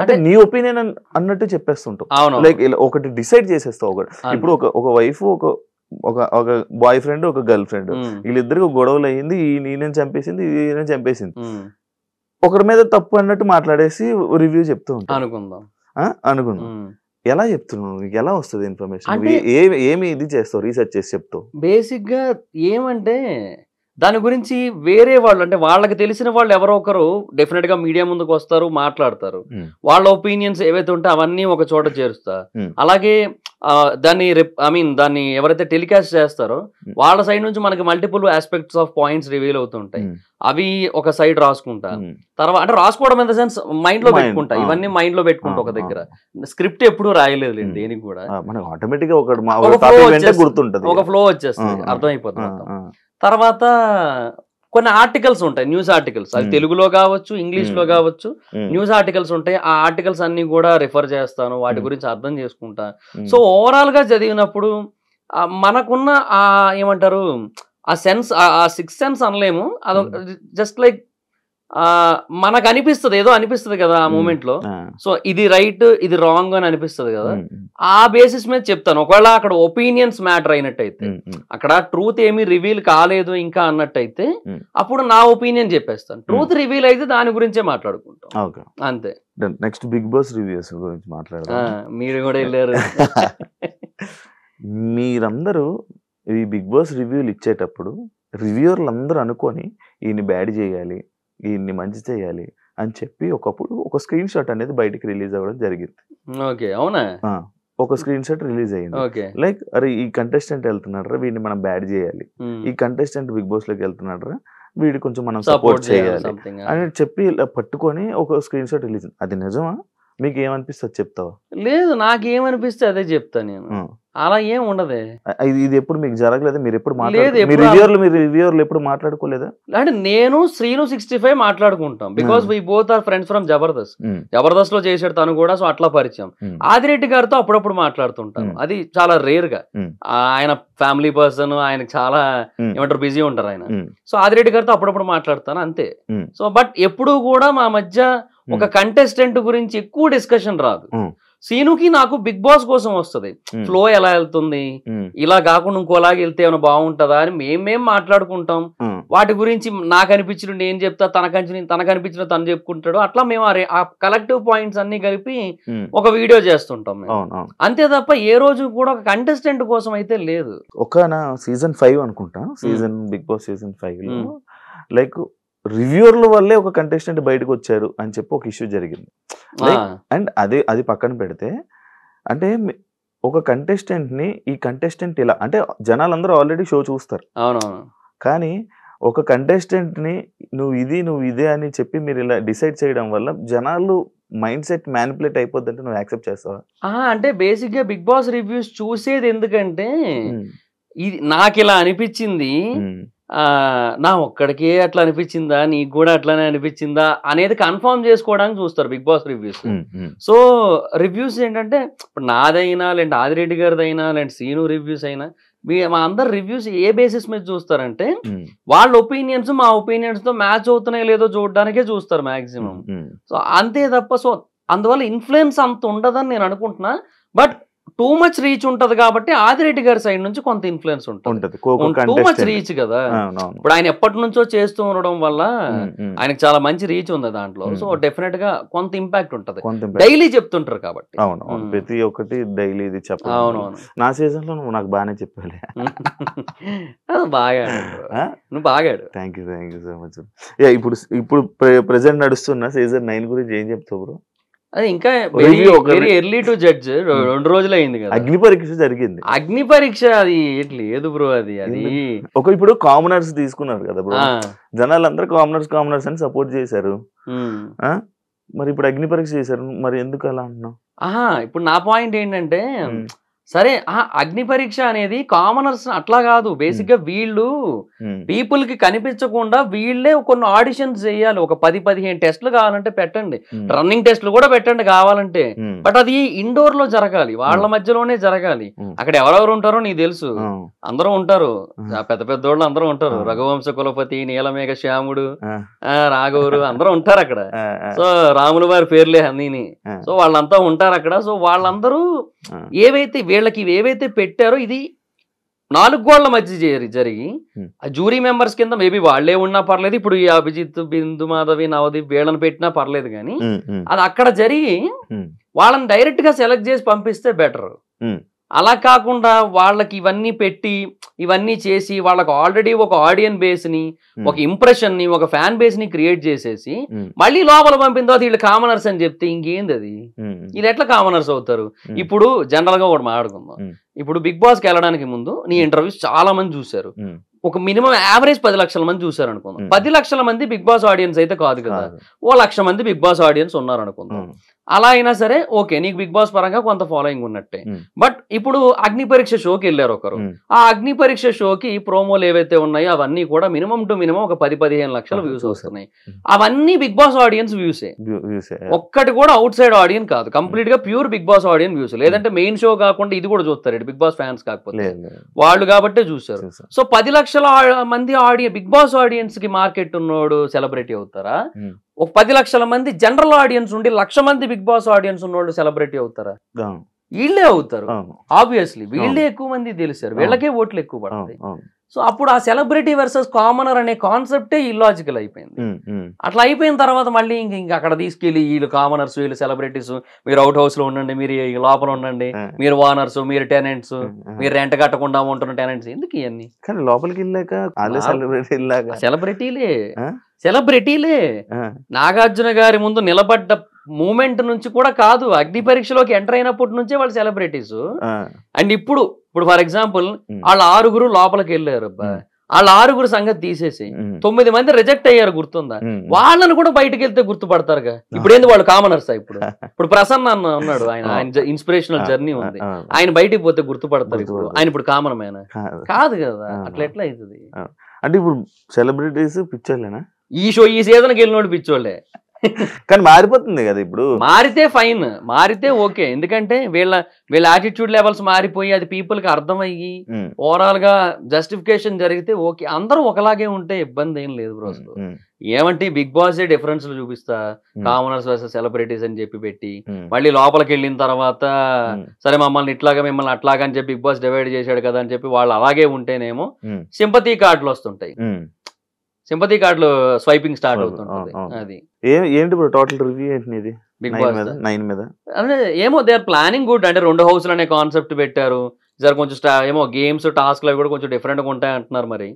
అంటే నీ ఒపీనియన్ అన్నట్టు చెప్పేస్తుంటావు. లైక్ ఒకటి డిసైడ్ చేసేస్తావు. ఒకటి ఇప్పుడు ఒక వైఫ్ ఒక బాయ్ ఫ్రెండ్ ఒక గర్ల్ ఫ్రెండ్, వీళ్ళిద్దరికి గొడవలు అయ్యింది, ఈయన చంపేసింది ఈయన చంపేసింది, ఒకరి మీద తప్పు అన్నట్టు మాట్లాడేసి రివ్యూ చెప్తూ ఉంటావు. అనుకుందాం ఎలా చెప్తున్నావు, నీకు ఎలా వస్తుంది ఇన్ఫర్మేషన్, ఏమి ఇది చేస్తావు, రీసెర్చ్ చేసి చెప్తావు? బేసిక్ గా ఏమంటే దాని గురించి వేరే వాళ్ళు అంటే వాళ్ళకి తెలిసిన వాళ్ళు ఎవరో ఒకరు డెఫినెట్ గా మీడియా ముందుకు వస్తారు, మాట్లాడతారు. వాళ్ళ ఒపీనియన్స్ ఏవైతే ఉంటే అవన్నీ ఒక చోట చేరుస్తా. అలాగే దాన్ని ఎవరైతే టెలికాస్ట్ చేస్తారో వాళ్ళ సైడ్ నుంచి మనకి multiple aspects of points reveal అవుతుంటాయి. అవి ఒక సైడ్ రాసుకుంటా. తర్వాత అంటే రాసుకోవడం ఇన్ ద సెన్స్ మైండ్ లో పెట్టుకుంటా, ఇవన్నీ మైండ్ లో పెట్టుకుంటా. ఒక దగ్గర స్క్రిప్ట్ ఎప్పుడు రాయలేదు దేనికి కూడా, ఒక ఫ్లో వచ్చేస్తుంది, అర్థమైపోతుంది. తర్వాత కొన్ని ఆర్టికల్స్ ఉంటాయి, న్యూస్ ఆర్టికల్స్, అది తెలుగులో కావచ్చు ఇంగ్లీష్ లో కావచ్చు, న్యూస్ ఆర్టికల్స్ ఉంటాయి. ఆ ఆర్టికల్స్ అన్ని కూడా రిఫర్ చేస్తాను, వాటి గురించి అర్థం చేసుకుంటా. సో ఓవరాల్ గా చదివినప్పుడు మనకున్న ఆ ఏమంటారు ఆ సెన్స్, ఆ సిక్స్ సెన్స్ అనలేము, అది జస్ట్ లైక్ మనకు అనిపిస్తుంది, ఏదో అనిపిస్తుంది కదా ఆ మూమెంట్ లో. సో ఇది రైట్ ఇది రాంగ్ అని అనిపిస్తుంది కదా, ఆ బేసిస్ మీద చెప్తాను. ఒకవేళ అక్కడ ఒపీనియన్స్ మ్యాటర్ అయినట్టయితే, అక్కడ ట్రూత్ ఏమీ రివీల్ కాలేదు ఇంకా అన్నట్టయితే అప్పుడు నా ఒపీనియన్ చెప్పేస్తాను. ట్రూత్ రివీల్ అయితే దాని గురించే మాట్లాడుకుంటాం అంతే. నెక్స్ట్ బిగ్ బాస్ రివ్యూస్ గురించి మాట్లాడదాం. మీరు కూడా వెళ్ళారు. మీరందరూ ఈ బిగ్ బాస్ రివ్యూలు ఇచ్చేటప్పుడు రివ్యూర్లు అందరూ అనుకొని ఈయన్ని బ్యాడ్ చేయాలి, ఈయన్ని మంచి చేయాలి అని చెప్పి ఒకప్పుడు ఒక స్క్రీన్ షాట్ అనేది బయటికి రిలీజ్ అవ్వడం జరిగింది. ఓకే, అవునా? ఒక స్క్రీన్ షాట్ రిలీజ్ అయ్యింది. లైక్ అరే ఈ కంటెస్టెంట్ వెళ్తున్నాడు, వీడిని మనం బ్యాడ్ చేయాలి, ఈ కంటెస్టెంట్ బిగ్ బాస్ లోకి వెళ్తున్నాడు, వీడి కొంచెం మనం సపోర్ట్ చేయాలి అని చెప్పి ఇలా పట్టుకొని ఒక స్క్రీన్ షాట్ రిలీజ్. అది నిజమా? మీకు ఏమనిపిస్తుంది చెప్తావా? లేదు, నాకేమనిపిస్తే అదే చెప్తా నేను. అలా ఏం ఉండదే. ఇది ఎప్పుడు మీకు జరగలేదు? మీరు ఎప్పుడు రివ్యూర్లు ఎప్పుడు మాట్లాడుకోలేదా? అంటే నేను శ్రీను 65 మాట్లాడుకుంటాం, because we both are friends from Jabardasth. Jabardasth లో చేసాడు తను కూడా, సో అట్లా పరిచయం. ఆదిరెడ్డి గారితో అప్పుడప్పుడు మాట్లాడుతుంటాను, అది చాలా రేర్ గా. ఆయన ఫ్యామిలీ పర్సన్, ఆయన చాలా ఏమంటారు బిజీ ఉంటారు ఆయన. సో ఆదిరెడ్డి గారితో అప్పుడప్పుడు మాట్లాడతాను అంతే. సో బట్ ఎప్పుడు కూడా మా మధ్య ఒక కంటెస్టెంట్ గురించి ఎక్కువ డిస్కషన్ రాదు. సీనుకి నాకు బిగ్ బాస్ కోసం వస్తుంది, ఫ్లో ఎలా వెళ్తుంది, ఇలా కాకుండా ఇంకోలాగా వెళ్తే ఏమైనా బాగుంటుందా అని మేమేం మాట్లాడుకుంటాం. వాటి గురించి నాకు అనిపించిన నేను చెప్తా, తనకు అనిపించిన తను చెప్పుకుంటాడు. అట్లా మేము ఆ కలెక్టివ్ పాయింట్స్ అన్ని కలిపి ఒక వీడియో చేస్తుంటాం మేము, అంతే తప్ప ఏ రోజు కూడా ఒక కంటెస్టెంట్ కోసం అయితే లేదు. ఒక సీజన్ 5 అనుకుంటా, బిగ్ బాస్ సీజన్ 5 లో లైక్ రివ్యూర్ల వల్లే ఒక కంటెస్టెంట్ బయటకు వచ్చారు అని చెప్పి ఒక ఇష్యూ జరిగింది. అండ్ అది పక్కన పెడితే, అంటే ఒక కంటెస్టెంట్ ని ఈ కంటెస్టెంట్ ఇలా అంటే జనాలందరూ ఆల్రెడీ షో చూస్తారు, కానీ ఒక కంటెస్టెంట్ ని నువ్వు ఇదే అని చెప్పి మీరు ఇలా డిసైడ్ చేయడం వల్ల జనాలు మైండ్ సెట్ మ్యానిపులేట్ అయిపోద్ది అంటే నువ్వు యాక్సెప్ట్ చేస్తావా? అంటే బేసిక్ గా బిగ్ బాస్ రివ్యూస్ చూసేది ఎందుకంటే ఇది నాకు ఇలా అనిపించింది, నా ఒక్కడికే అట్లా అనిపించిందా, నీకు కూడా అట్లానే అనిపించిందా అనేది కన్ఫర్మ్ చేసుకోవడానికి చూస్తారు big boss reviews. So reviews ఏంటంటే ఇప్పుడు నాదైనా లేదంటే ఆదిరెడ్డి గారిదైనా లేదంటే సీను రివ్యూస్ అయినా మా అందరు రివ్యూస్ ఏ బేసిస్ మీద చూస్తారంటే వాళ్ళ ఒపీనియన్స్ మా ఒపీనియన్స్ తో మ్యాచ్ అవుతున్నాయో లేదో చూడడానికే చూస్తారు మాక్సిమం. సో అంతే తప్ప సో అందువల్ల ఇన్ఫ్లుయెన్స్ అంత ఉండదని నేను అనుకుంటున్నా. బట్ టూ మచ్ రీచ్ ఉంటది కాబట్టి ఆదిరెడ్డి గారి సైడ్ నుంచి కొంత ఇన్ఫ్లుయెన్స్ ఉంటుంది. టూ మచ్ రీచ్ కదా, ఇప్పుడు ఆయన ఎప్పటి నుంచో చేస్తూ ఉండడం వల్ల ఆయనకు చాలా మంచి రీచ్ ఉంది దాంట్లో. సో డెఫినెట్ గా కొంత ఇంపాక్ట్ ఉంటది, డైలీ చెప్తుంటారు కాబట్టి. అవును, ప్రతి ఒక్కటి డైలీ ఇది చెప్పాలి. అవునవును, నా సీజన్ లో నువ్వు నాకు బాగానే చెప్పాలి. బాగా నువ్వు బాగాడు. Thank you so much. ఇప్పుడు ప్రెసెంట్ నడుస్తున్న సీజన్ 9 గురించి ఏం చెప్తావు బ్రో? అది ఇంకా ఎర్లీ టు జడ్జ్, 2 రోజులు అయింది కదా. అగ్ని పరీక్ష జరిగింది. అగ్ని పరీక్ష అది లేదు బ్రో, అది ఇప్పుడు కామనర్స్ తీసుకున్నారు కదా బ్రో, జనాలందరూ కామనర్స్ అని సపోర్ట్ చేశారు. మరి ఇప్పుడు అగ్ని పరీక్ష చేశారు, మరి ఎందుకు అలా అంటున్నావు? ఇప్పుడు నా పాయింట్ ఏంటంటే సరే ఆ అగ్ని పరీక్ష అనేది కామనర్స్ అట్లా కాదు, బేసిక్ గా వీళ్ళు పీపుల్ కి కనిపించకుండా వీళ్ళే కొన్ని ఆడిషన్స్ చేయాలి. ఒక 10-15 టెస్ట్లు కావాలంటే పెట్టండి, రన్నింగ్ టెస్ట్లు కూడా పెట్టండి కావాలంటే. బట్ అది ఇండోర్ లో జరగాలి, వాళ్ళ మధ్యలోనే జరగాలి. అక్కడ ఎవరెవరు ఉంటారో నీకు తెలుసు, అందరూ ఉంటారు, పెద్ద పెద్దోళ్ళు అందరూ ఉంటారు. రఘువంశ కులపతి, నీలమేఘ శ్యాముడు, రాఘవుడు అందరూ ఉంటారు అక్కడ. సో రాముల వారి పేర్లే అన్నీని. సో వాళ్ళంతా ఉంటారు అక్కడ. సో వాళ్ళందరూ ఏవైతే వీళ్ళకి ఏవైతే పెట్టారో ఇది 4 గోళ్ల మధ్య జరిగి ఆ జ్యూరీ మెంబర్స్ కింద మేబీ వాళ్లే ఉన్నా పర్లేదు, ఇప్పుడు ఈ అభిజిత్, బిందు మాధవి, నవదీప్ వీళ్ళని పెట్టినా పర్లేదు, కానీ అది అక్కడ జరిగి వాళ్ళని డైరెక్ట్ గా సెలెక్ట్ చేసి పంపిస్తే బెటర్. అలా కాకుండా వాళ్ళకి ఇవన్నీ పెట్టి ఇవన్నీ చేసి వాళ్ళకి ఆల్రెడీ ఒక ఆడియన్ బేస్ ని, ఒక ఇంప్రెషన్ ని, ఒక ఫ్యాన్ బేస్ ని క్రియేట్ చేసేసి మళ్ళీ లోపల పంపిన తర్వాత వీళ్ళు కామనర్స్ అని చెప్తే ఇంకేంది అది? వీళ్ళు ఎట్లా కామనర్స్ అవుతారు? ఇప్పుడు జనరల్ గా ఒకటి మాట్లాడుకుందాం. ఇప్పుడు బిగ్ బాస్ కి వెళ్ళడానికి ముందు నీ ఇంటర్వ్యూస్ చాలా మంది చూశారు, ఒక మినిమం యావరేజ్ 10 లక్షల మంది చూసారు అనుకుందాం. 10 లక్షల మంది బిగ్ బాస్ ఆడియన్స్ అయితే కాదు కదా, 1,00,000 మంది బిగ్ బాస్ ఆడియన్స్ ఉన్నారు అనుకుందాం. అలా అయినా సరే ఓకే, నీకు బిగ్ బాస్ పరంగా కొంత ఫాలోయింగ్ ఉన్నట్టే. బట్ ఇప్పుడు అగ్ని పరీక్ష షోకి వెళ్ళారు ఒకరు, ఆ అగ్ని పరీక్ష షోకి ప్రోమోలు ఏవైతే ఉన్నాయో అవన్నీ కూడా మినిమం టు మినిమం ఒక 10-15 లక్షల వ్యూస్ వస్తున్నాయి. అవన్నీ బిగ్ బాస్ ఆడియన్స్ వ్యూసే, ఒక్కటి కూడా అవుట్ సైడ్ ఆడియన్స్ కాదు, కంప్లీట్ గా pure big boss audience views. లేదంటే మెయిన్ షో కాకుండా ఇది కూడా చూస్తారు బిగ్ బాస్ ఫ్యాన్స్ కాకపోతే వాళ్ళు కాబట్టే చూసారు. సో 10 లక్షల మంది బిగ్ బాస్ ఆడియన్స్ కి మార్కెట్ ఉన్నోడు సెలబ్రిటీ అవుతారా? ఒక 10 లక్షల మంది జనరల్ ఆడియన్స్ ఉండి 1,00,000 మంది బిగ్ బాస్ ఆడియన్స్ ఉన్నోళ్ళు సెలబ్రిటీ అవుతారా? వీళ్ళే అవుతారు ఆబ్వియస్లీ. వీళ్ళే ఎక్కువ మంది తెలిసారు, వీళ్ళకే ఓట్లు ఎక్కువ పడతాయి. సో అప్పుడు ఆ సెలబ్రిటీ వర్సెస్ కామనర్ అనే కాన్సెప్టే ఇల్లాజికల్ అయిపోయింది. అట్లా అయిపోయిన తర్వాత మళ్ళీ ఇంక అక్కడ తీసుకెళ్లి వీళ్ళు కామనర్స్, వీళ్ళు సెలబ్రిటీస్, మీరు అవుట్ హౌస్ లో ఉండండి, మీరు లోపల ఉండండి, మీరు ఓనర్స్, మీరు టెనెంట్స్, మీరు రెంట్ కట్టకుండా ఉంటున్న టెనెంట్స్, ఎందుకు ఇవన్నీ? లోపలికి వెళ్ళాక సెలబ్రిటీలే నాగార్జున గారి ముందు నిలబడ్డ మూమెంట్ నుంచి కూడా కాదు, అగ్ని పరీక్షలోకి ఎంటర్ అయినప్పటి నుంచే వాళ్ళు సెలబ్రిటీస్. అండ్ ఇప్పుడు ఫర్ ఎగ్జాంపుల్ వాళ్ళ 6 లోపలికి వెళ్ళారు, వాళ్ళ 6 సంగతి తీసేసి 9 మంది రిజెక్ట్ అయ్యారు, గుర్తుందా? వాళ్ళని కూడా బయటకు వెళ్తే గుర్తుపడతారుగా. ఇప్పుడు ఏంది వాళ్ళు కామనర్స్? ఇప్పుడు ప్రసన్న అన్న ఉన్నాడు, ఆయన ఇన్స్పిరేషనల్ జర్నీ ఉంది, ఆయన బయటికి పోతే గుర్తుపడతారు. ఇప్పుడు కామన్ మ్యాన్ కాదు కదా, అట్లా ఎట్లా అవుతుంది? అంటే ఇప్పుడు సెలబ్రిటీస్ పిచ్చోళ్ళేనా? ఈ సీజన్కి వెళ్ళినోడు పిచ్చోళ్ళే, కానీ మారిపోతుంది కదా. ఇప్పుడు మారితే ఫైన్, మారితే ఓకే, ఎందుకంటే వీళ్ళ యాటిట్యూడ్ లెవెల్స్ మారిపోయి అది పీపుల్ కి అర్థమయ్యి ఓవరాల్ గా జస్టిఫికేషన్ జరిగితే ఓకే. అందరూ ఒకలాగే ఉంటే ఇబ్బంది ఏం లేదు బ్రో. ఏమంటే బిగ్ బాస్ డిఫరెన్స్ చూపిస్తా, కామనర్స్ వర్సెస్ సెలబ్రిటీస్ అని చెప్పి పెట్టి మళ్ళీ లోపలికి వెళ్ళిన తర్వాత సరే మమ్మల్ని ఇట్లాగా మిమ్మల్ని అట్లాగా అని చెప్పి బిగ్ బాస్ డివైడ్ చేశాడు కదా అని చెప్పి వాళ్ళు అలాగే ఉంటేనేమో సింపతి కార్డులు వస్తుంటాయి, సింపతి కార్డులు స్వైపింగ్ స్టార్ట్ అవుతుంటది. అది ఏంటి టోటల్ రివ్యూ ఏంటి బిగ్ బాస్ 9 మీద? అంటే ఏమో దే ఆర్ ప్లానింగ్ గుడ్. అంటే 2 హౌస్లు అనే కాన్సెప్ట్ పెట్టారు, సార్ కొంచెం ఏమో గేమ్స్ టాస్క్ అవి కూడా కొంచెం డిఫరెంట్ గా ఉంటాయి అంటున్నారు. మరి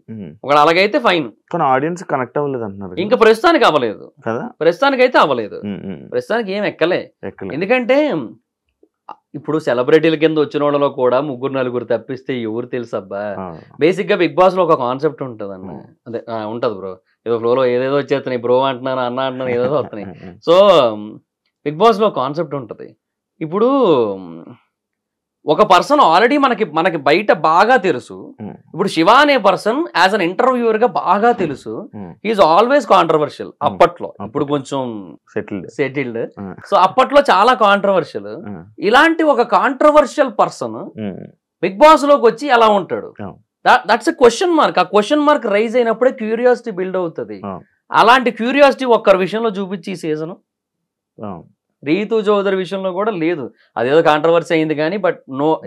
ఒకవేళ అలాగైతే ఫైన్, కానీ ఆడియన్స్ కనెక్ట్ అవ్వలేదు అంటున్నారు. ఇంకా ప్రస్తుతానికి అవ్వలేదు కదా, ప్రస్తుతానికి అయితే అవ్వలేదు, ప్రస్తుతానికి ఏం ఎక్కలే. ఎందుకంటే ఇప్పుడు సెలబ్రిటీల కింద వచ్చిన వాళ్ళలో కూడా 3-4 తప్పిస్తే ఎవరు తెలుసు అబ్బా. బేసిక్ గా బిగ్ బాస్ లో ఒక కాన్సెప్ట్ ఉంటది అన్న, అదే ఉంటది బ్రో, ఏదో ఫ్లోలో ఏదేదో వచ్చేస్తున్నాయి, బ్రో అంటున్నాను, అన్న అంటున్నాను, ఏదేదో వస్తున్నాయి. సో బిగ్ బాస్ లో కాన్సెప్ట్ ఉంటది. ఇప్పుడు ఒక పర్సన్ ఆల్రెడీ మనకి బయట బాగా తెలుసు. ఇప్పుడు శివ అనే పర్సన్ యాజ్ అన్ ఇంటర్వ్యూవర్ గా బాగా తెలుసు, హీఈస్ ఆల్వేస్ కాంట్రవర్షియల్ అప్పట్లో. ఇప్పుడు కొంచెం సెటిల్డ్. సో అప్పట్లో చాలా కాంట్రవర్షియల్. ఇలాంటి ఒక కాంట్రవర్షియల్ పర్సన్ బిగ్ బాస్ లోకి వచ్చి ఎలా ఉంటాడు? That's a question mark. ఆ క్వశ్చన్ మార్క్ రైజ్ అయినప్పుడే క్యూరియాసిటీ బిల్డ్ అవుతుంది. అలాంటి క్యూరియాసిటీ ఒక్కరి విషయంలో చూపించి ఈ సీజన్ రీతు చౌదరి విషయంలో కూడా లేదు. అదేదో కాంట్రవర్సీ అయింది కానీ బట్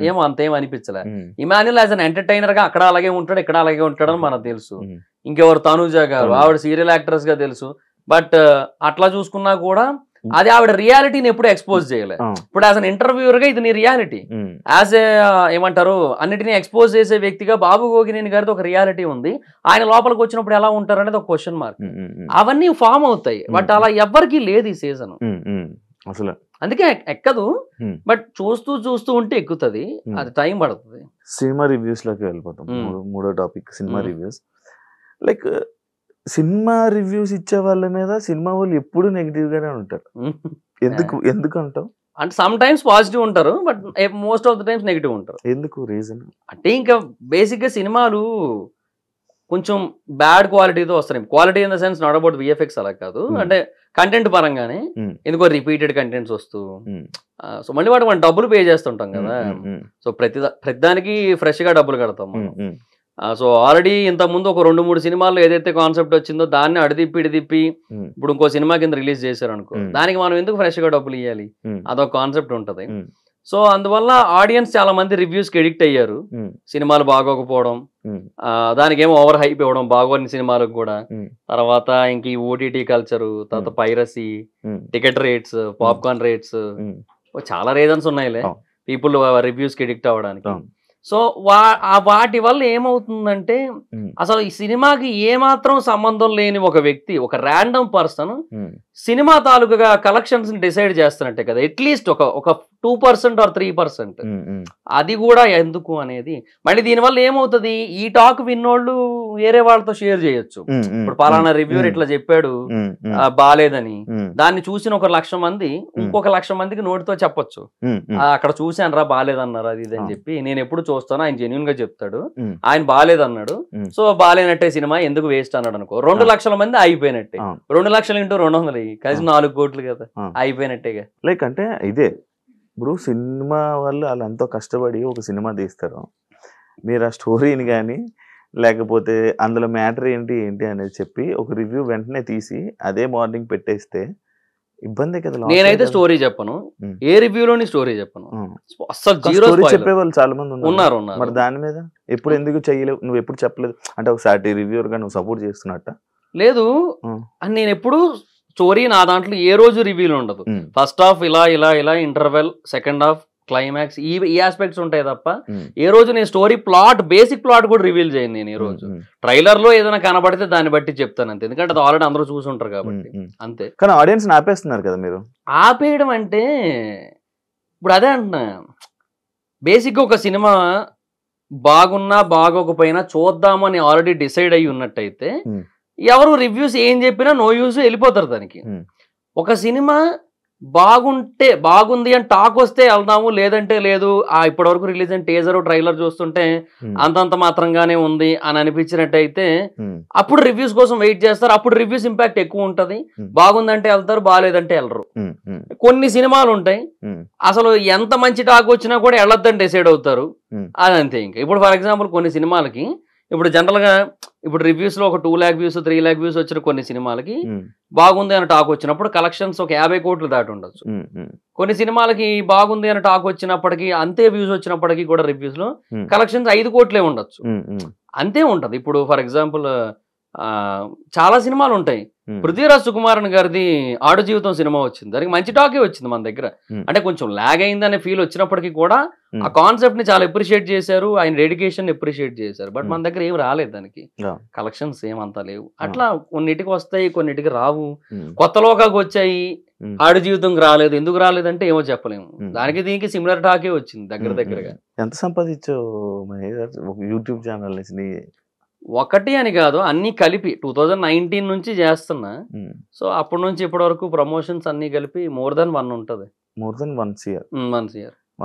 ఏమో అంతేం అనిపించలే. ఇమాన్యుల్ యాజ్ అన్ ఎంటర్టైనర్ గా అక్కడ అలాగే ఉంటాడు, ఇక్కడ అలాగే ఉంటాడు అని మనకు తెలుసు. ఇంకెవరు తనుజ గారు, ఆవిడ సీరియల్ యాక్ట్రెస్ గా తెలుసు. బట్ అట్లా చూసుకున్నా కూడా అది ఆవిడ రియాలిటీని ఎప్పుడు ఎక్స్పోజ్ చేయలేదు. ఇప్పుడు యాజ్ అన్ ఇంటర్వ్యూర్ గా ఇది నీ రియాలిటీ, యాజ్ ఏ ఏమంటారు అన్నిటినీ ఎక్స్పోజ్ చేసే వ్యక్తిగా బాబు గోగినేని గారితో ఒక రియాలిటీ ఉంది. ఆయన లోపలికి వచ్చినప్పుడు ఎలా ఉంటారు అనేది ఒక క్వశ్చన్ మార్క్. అవన్నీ ఫామ్ అవుతాయి, బట్ అలా ఎవ్వరికీ లేదు ఈ సీజన్ అసలు. అందుకే ఎక్కదు, బట్ చూస్తూ ఉంటే ఎక్కుతుంది, అది టైం పడుతుంది. సినిమా రివ్యూస్ లోకి వెళ్ళిపోతాం. మూడో topic cinema reviews. Like cinema reviews ఇచ్చే వాళ్ళ మీద సినిమా వాళ్ళు ఎప్పుడు నెగిటివ్ గానే ఉంటారు. ఎందుకు అంటావు? అంటే సమ్ టైమ్స్ పాజిటివ్ ఉంటారు, but most of the times negative ఉంటారు. ఎందుకు రీజన్? అంటే ఇంకా బేసిక్ గా సినిమాలు కొంచెం బ్యాడ్ క్వాలిటీతో వస్తాయి. Quality in the sense not about VFX అలా కాదు, అంటే కంటెంట్ పరంగానే ఎందుకో రిపీటెడ్ కంటెంట్స్ వస్తూ, సో మళ్ళీ వాటి మనం డబ్బులు పే చేస్తుంటాం కదా, సో ప్రతిదానికి ఫ్రెష్ గా డబ్బులు కడతాం మనం. సో ఆల్రెడీ ఇంత ముందు ఒక 2-3 సినిమాల్లో ఏదైతే కాన్సెప్ట్ వచ్చిందో దాన్ని అడిదిప్పి ఇడిదిప్పి ఇప్పుడు ఇంకో సినిమా కింద రిలీజ్ చేశారు అనుకో, దానికి మనం ఎందుకు ఫ్రెష్ గా డబ్బులు ఇవ్వాలి, అదొక కాన్సెప్ట్ ఉంటది. సో అందువల్ల ఆడియన్స్ చాలా మంది రివ్యూస్ కి ఎడిక్ట్ అయ్యారు, సినిమాలు బాగోకపోవడం, దానికి ఏమో ఓవర్ హైప్ ఇవ్వడం బాగోని సినిమాలకు కూడా. తర్వాత ఇంక ఈ ఓటీటీ కల్చర్, తర్వాత piracy, ticket rates, popcorn rates, చాలా రీజన్స్ ఉన్నాయిలే పీపుల్ రివ్యూస్ కి ఎడిక్ట్ అవ్వడానికి. సో వాటి వల్ల ఏమవుతుందంటే అసలు ఈ సినిమాకి ఏమాత్రం సంబంధం లేని ఒక వ్యక్తి, ఒక ర్యాండమ్ పర్సన్ సినిమా తాలూకుగా కలెక్షన్స్ డిసైడ్ చేస్తున్నట్టే కదా, అట్లీస్ట్ ఒక 2% or 3%. అది కూడా ఎందుకు అనేది. మళ్ళీ దీనివల్ల ఏమవుతుంది, ఈ టాక్ విన్నోళ్ళు వేరే వాళ్ళతో షేర్ చేయొచ్చు. ఇప్పుడు పలానా రివ్యూర్ ఇట్లా చెప్పాడు బాలేదని, దాన్ని చూసిన 1,00,000 మంది ఇంకొక 1,00,000 మందికి నోటితో చెప్పొచ్చు, అక్కడ చూశాను రా బాలేదన్నారు అది ఇది అని చెప్పి, నేను ఎప్పుడు చూస్తాను ఆయన జెన్యున్ గా చెప్తాడు, ఆయన బాలేదన్నాడు సో బాలేనట్టే సినిమా ఎందుకు వేస్ట్ అన్నాడు అనుకో, 2,00,000 మంది అయిపోయినట్టే. 2,00,000 × 200 కలిసి 4 కోట్లు కదా, అయిపోయినట్టేగా. లైక్ అంటే ఇదే ఇప్పుడు సినిమా వాళ్ళు వాళ్ళు ఎంతో కష్టపడి ఒక సినిమా తీస్తారు, మీరు ఆ స్టోరీని కానీ లేకపోతే అందులో మ్యాటర్ ఏంటి అనేది చెప్పి ఒక రివ్యూ వెంటనే తీసి అదే మార్నింగ్ పెట్టేస్తే ఇబ్బంది కదా. నేనైతే స్టోరీ చెప్పను, ఏ రివ్యూలోని స్టోరీ చెప్పను, అసలు జీరో చెప్పేవాళ్ళు చాలా మంది ఉన్నారు. మరి దాని మీద ఎప్పుడు ఎందుకు చెయ్యలేవు, నువ్వు ఎప్పుడు చెప్పలేదు అంటే ఒకసారి రివ్యూర్ గా నువ్వు సపోర్ట్ చేస్తున్నట్ట? లేదు, అని నేను ఎప్పుడు స్టోరీ నా దాంట్లో ఏ రోజు రివ్యూలు ఉండదు. ఫస్ట్ హాఫ్ ఇలా ఇలా ఇలా, ఇంటర్వెల్, సెకండ్ హాఫ్, క్లైమాక్స్, ఈ ఆస్పెక్ట్స్ ఉంటాయి తప్ప ఏ రోజు నేను స్టోరీ ప్లాట్, బేసిక్ ప్లాట్ కూడా రివీల్ చేయను నేను. ఏ రోజు ట్రైలర్ లో ఏదైనా కనబడితే దాన్ని బట్టి చెప్తాను అంతే, ఎందుకంటే అది ఆల్రెడీ అందరూ చూసుంటారు కాబట్టి అంతే. కానీ ఆడియన్స్ ఆపేస్తున్నారు కదా మీరు. ఆపేయడం అంటే ఇప్పుడు అదే అంటున్నా, బేసిక్గా ఒక సినిమా బాగున్నా బాగోకపోయినా చూద్దామని ఆల్రెడీ డిసైడ్ అయ్యి ఉన్నట్టయితే ఎవరు రివ్యూస్ ఏం చెప్పినా నో యూస్ వెళ్ళిపోతారు దానికి. ఒక సినిమా బాగుంది అని టాక్ వస్తే వెళ్దాము, లేదంటే లేదు, ఇప్పటి వరకు రిలీజ్ అయిన టీజర్ ట్రైలర్ చూస్తుంటే అంతంత మాత్రంగానే ఉంది అని అనిపించినట్టయితే అప్పుడు రివ్యూస్ కోసం వెయిట్ చేస్తారు. అప్పుడు రివ్యూస్ ఇంపాక్ట్ ఎక్కువ ఉంటది, బాగుందంటే వెళ్తారు, బాగాలేదంటే వెళ్ళరు. కొన్ని సినిమాలు ఉంటాయి అసలు ఎంత మంచి టాక్ వచ్చినా కూడా వెళ్ళొద్దని డిసైడ్ అవుతారు, అదంతే. ఇంకా ఇప్పుడు ఫర్ ఎగ్జాంపుల్ కొన్ని సినిమాలకి ఇప్పుడు జనరల్ గా ఇప్పుడు రివ్యూస్ లో ఒక 2 lakh వ్యూస్ 3 lakh వ్యూస్ వచ్చిన కొన్ని సినిమాలకి బాగుంది అని టాక్ వచ్చినప్పుడు కలెక్షన్స్ ఒక 50 కోట్లు దాటి ఉండొచ్చు. కొన్ని సినిమాలకి బాగుంది అని టాక్ వచ్చినప్పటికీ అంతే వ్యూస్ వచ్చినప్పటికీ కూడా రివ్యూస్ లో కలెక్షన్స్ 5 కోట్లే ఉండొచ్చు, అంతే ఉంటది. ఇప్పుడు ఫర్ ఎగ్జాంపుల్ చాలా సినిమాలు ఉంటాయి, పృథ్వీరాజ్ సుకుమారన్ గారిది ఆడు జీవితం సినిమా వచ్చింది, దానికి మంచి టాకే వచ్చింది మన దగ్గర, అంటే కొంచెం లాగ్ అయిందనే ఫీల్ వచ్చినప్పటికీ కూడా ఆ కాన్సెప్ట్ ని చాలా అప్రిషియేట్ చేశారు, ఆయన డెడికేషన్ అప్రిషియేట్ చేశారు. బట్ మన దగ్గర ఏం రాలేదు, దానికి కలెక్షన్స్ ఏమంతా లేవు. అట్లా కొన్నిటికి వస్తాయి, కొన్నిటికి రావు. కొత్త లోకాకి వచ్చాయి, ఆడు జీవితంకి రాలేదు. ఎందుకు రాలేదంటే ఏమో చెప్పలేము, దానికి దీనికి సిమిలర్ టాకే వచ్చింది దగ్గరగా. ఎంత సంపాదించావు యూట్యూబ్ ఛానల్? ఒకటి అని కాదు, అన్ని కలిపి 2019 నుంచి చేస్తున్నా. సో అప్పటి నుంచి ఇప్పటి వరకు ప్రమోషన్స్ అన్ని కలిపి more than 1 ఉంటది. more than 1 year.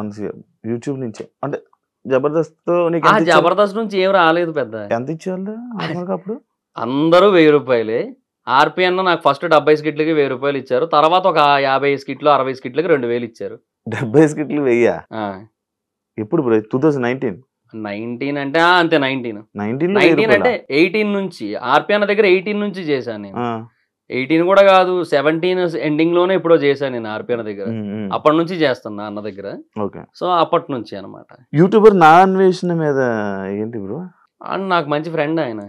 1 year YouTube నుంచి. అంటే జబర్దస్త్ జబర్దస్త్ నుంచి ఏం రాలేదు పెద్ద. ఎంత ఇచ్చేవాళ్ళు అప్పుడు? అందరూ 1000 రూపాయలే. ఆర్పిఎన్ నాకు ఫస్ట్ 70 స్కిట్లకి 1000 రూపాయలు ఇచ్చారు, తర్వాత ఒక 50 స్కిట్లు 60 స్కిట్లకి 2000 ఇచ్చారు. 70 స్కిట్లు 1000? ఎప్పుడు 2019 అంటే అంతే. 19 అంటే 18 నుంచి ఆర్పిఎన్ దగ్గర 18 నుంచి చేశాను నేను. 18 కూడా కాదు, 17 ఎండింగ్ లోనే ఎప్పుడో చేశాను నేను ఆర్పిఎన్ దగ్గర. అప్పటి నుంచి చేస్తున్నా అన్న దగ్గర. సో అప్పటి నుంచి అనమాట. యూట్యూబర్ నా అన్వేషణ మీద ఏంటి బ్రో? నాకు మంచి ఫ్రెండ్ ఆయన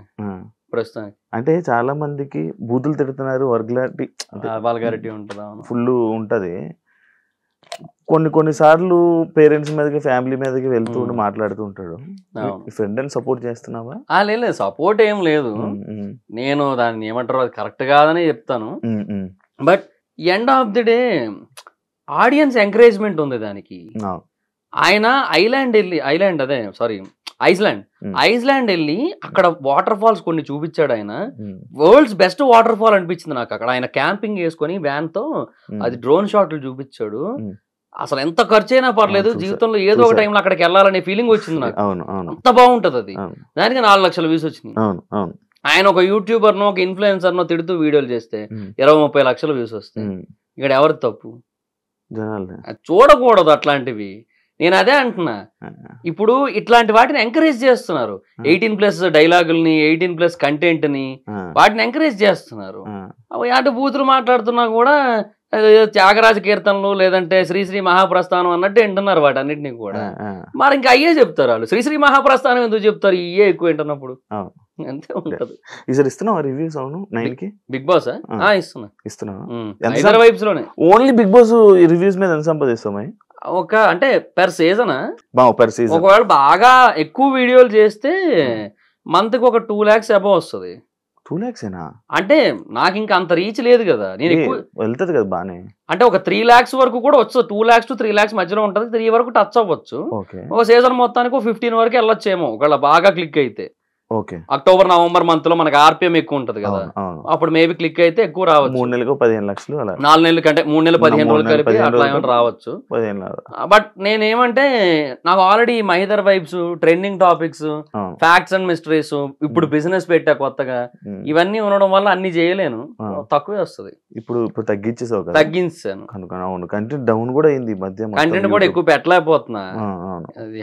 ప్రస్తుతానికి. అంటే చాలా మందికి బూతులు తిడుతున్నారు, వల్గారిటీ ఉంటుందా? ఫుల్ ఉంటది. కొన్ని సార్లు పేరెంట్స్ మీదకి ఫ్యామిలీ మీదకి వెళ్తూ మాట్లాడుతూ ఉంటాడు. ఫ్రెండ్ అని సపోర్ట్ చేస్తున్నావా? లేదు, సపోర్ట్ ఏం లేదు. నేను దాన్ని ఏమంటారు, అది కరెక్ట్ కాదని చెప్తాను. But end of the day audience encouragement ఉంది దానికి. ఆయన ఐస్లాండ్ వెళ్ళి అక్కడ వాటర్ ఫాల్స్ కొన్ని చూపించాడు. ఆయన వరల్డ్స్ బెస్ట్ వాటర్ ఫాల్ అనిపించింది నాకు అక్కడ. ఆయన క్యాంపింగ్ వేసుకొని వ్యాన్ తో అది డ్రోన్ షాట్లు చూపించాడు. అసలు ఎంత ఖర్చు అయినా పర్లేదు జీవితంలో ఏదో ఒక టైంలో అక్కడికి వెళ్ళాలనే ఫీలింగ్ వచ్చింది నాకు. అంత బాగుంటది అది. దానికి 4 లక్షల వ్యూస్ వచ్చినాయి. ఆయన ఒక యూట్యూబర్ నో ఒక ఇన్ఫ్లుయెన్సర్ నో తిడుతూ వీడియోలు చేస్తే 20-30 లక్షల వ్యూస్ వస్తాయి. ఇక్కడ ఎవరి తప్పు? చూడకూడదు అట్లాంటివి. నేను అదే అంటున్నా, ఇప్పుడు ఇట్లాంటి వాటిని ఎంకరేజ్ చేస్తున్నారు. 18+ డైలాగుల్ని, 18+ కంటెంట్ ని వాటిని ఎంకరేజ్ చేస్తున్నారు. అటు బూతులు మాట్లాడుతున్నా కూడా త్యాగరాజ కీర్తనలు లేదంటే శ్రీశ్రీ మహాప్రస్థానం అన్నట్టు వింటున్నారు వాటన్నిటిని కూడా. మరి ఇంకా అయ్యే చెప్తారు వాళ్ళు. శ్రీశ్రీ మహాప్రస్థానం ఎందుకు చెప్తారు? ఇయ్యే ఎక్కువ వింటున్నప్పుడు అంతే ఉంటది. రివ్యూస్ అవును 9 కి బిగ్ బాస్ ఇస్తున్నా హైదరాబాద్ వైబ్స్ లోనే. ఓన్లీ బిగ్ బాస్ రివ్యూస్ మీద ఎంత సంపాదిస్తామా? ఒక అంటే పెర్ సీజన్ ఒకవేళ బాగా ఎక్కువ వీడియోలు చేస్తే మంత్ కి ఒక 2 lakhs అబౌవ్ వస్తుంది. 2 lakhs అంటే నాకు ఇంకా అంత రీచ్ లేదు కదా. నేను ఎక్కువ వెళ్తుంది కదా బానే. అంటే ఒక 3 lakhs వరకు కూడా వచ్చు. 2 lakhs to 3 lakhs మధ్యలో ఉంటది. 3 వరకు టచ్ అవ్వచ్చు. ఒక సీజన్ మొత్తానికి 15 వరకు వెళ్ళొచ్చేమో ఒకవేళ బాగా క్లిక్ అయితే. అక్టోబర్ నవంబర్ మంత్ లో మనకి ఆర్పిఎం ఎక్కువ ఉంటది కదా, అప్పుడు మేబీ క్లిక్ అయితే ఎక్కువ రావచ్చు. 3 నెలలకు 15 లక్షలు, 4 నెలల కంటే 3 నెలలు 15 రోజులు కలిపి అట్లా ఏమైనా రావచ్చు. బట్ నేనేమంటే నాకు already Mahidhar vibes, trending topics, facts and mysteries, ఇప్పుడు బిజినెస్ పెట్టా కొత్తగా, ఇవన్నీ ఉండడం వల్ల అన్ని చేయలేను, తక్కువే వస్తుంది. ఇప్పుడు తగ్గించాను. కంటెంట్ డౌన్ కూడా అయింది మధ్య. కంటెంట్ కూడా ఎక్కువ పెట్టలేకపోతున్నా.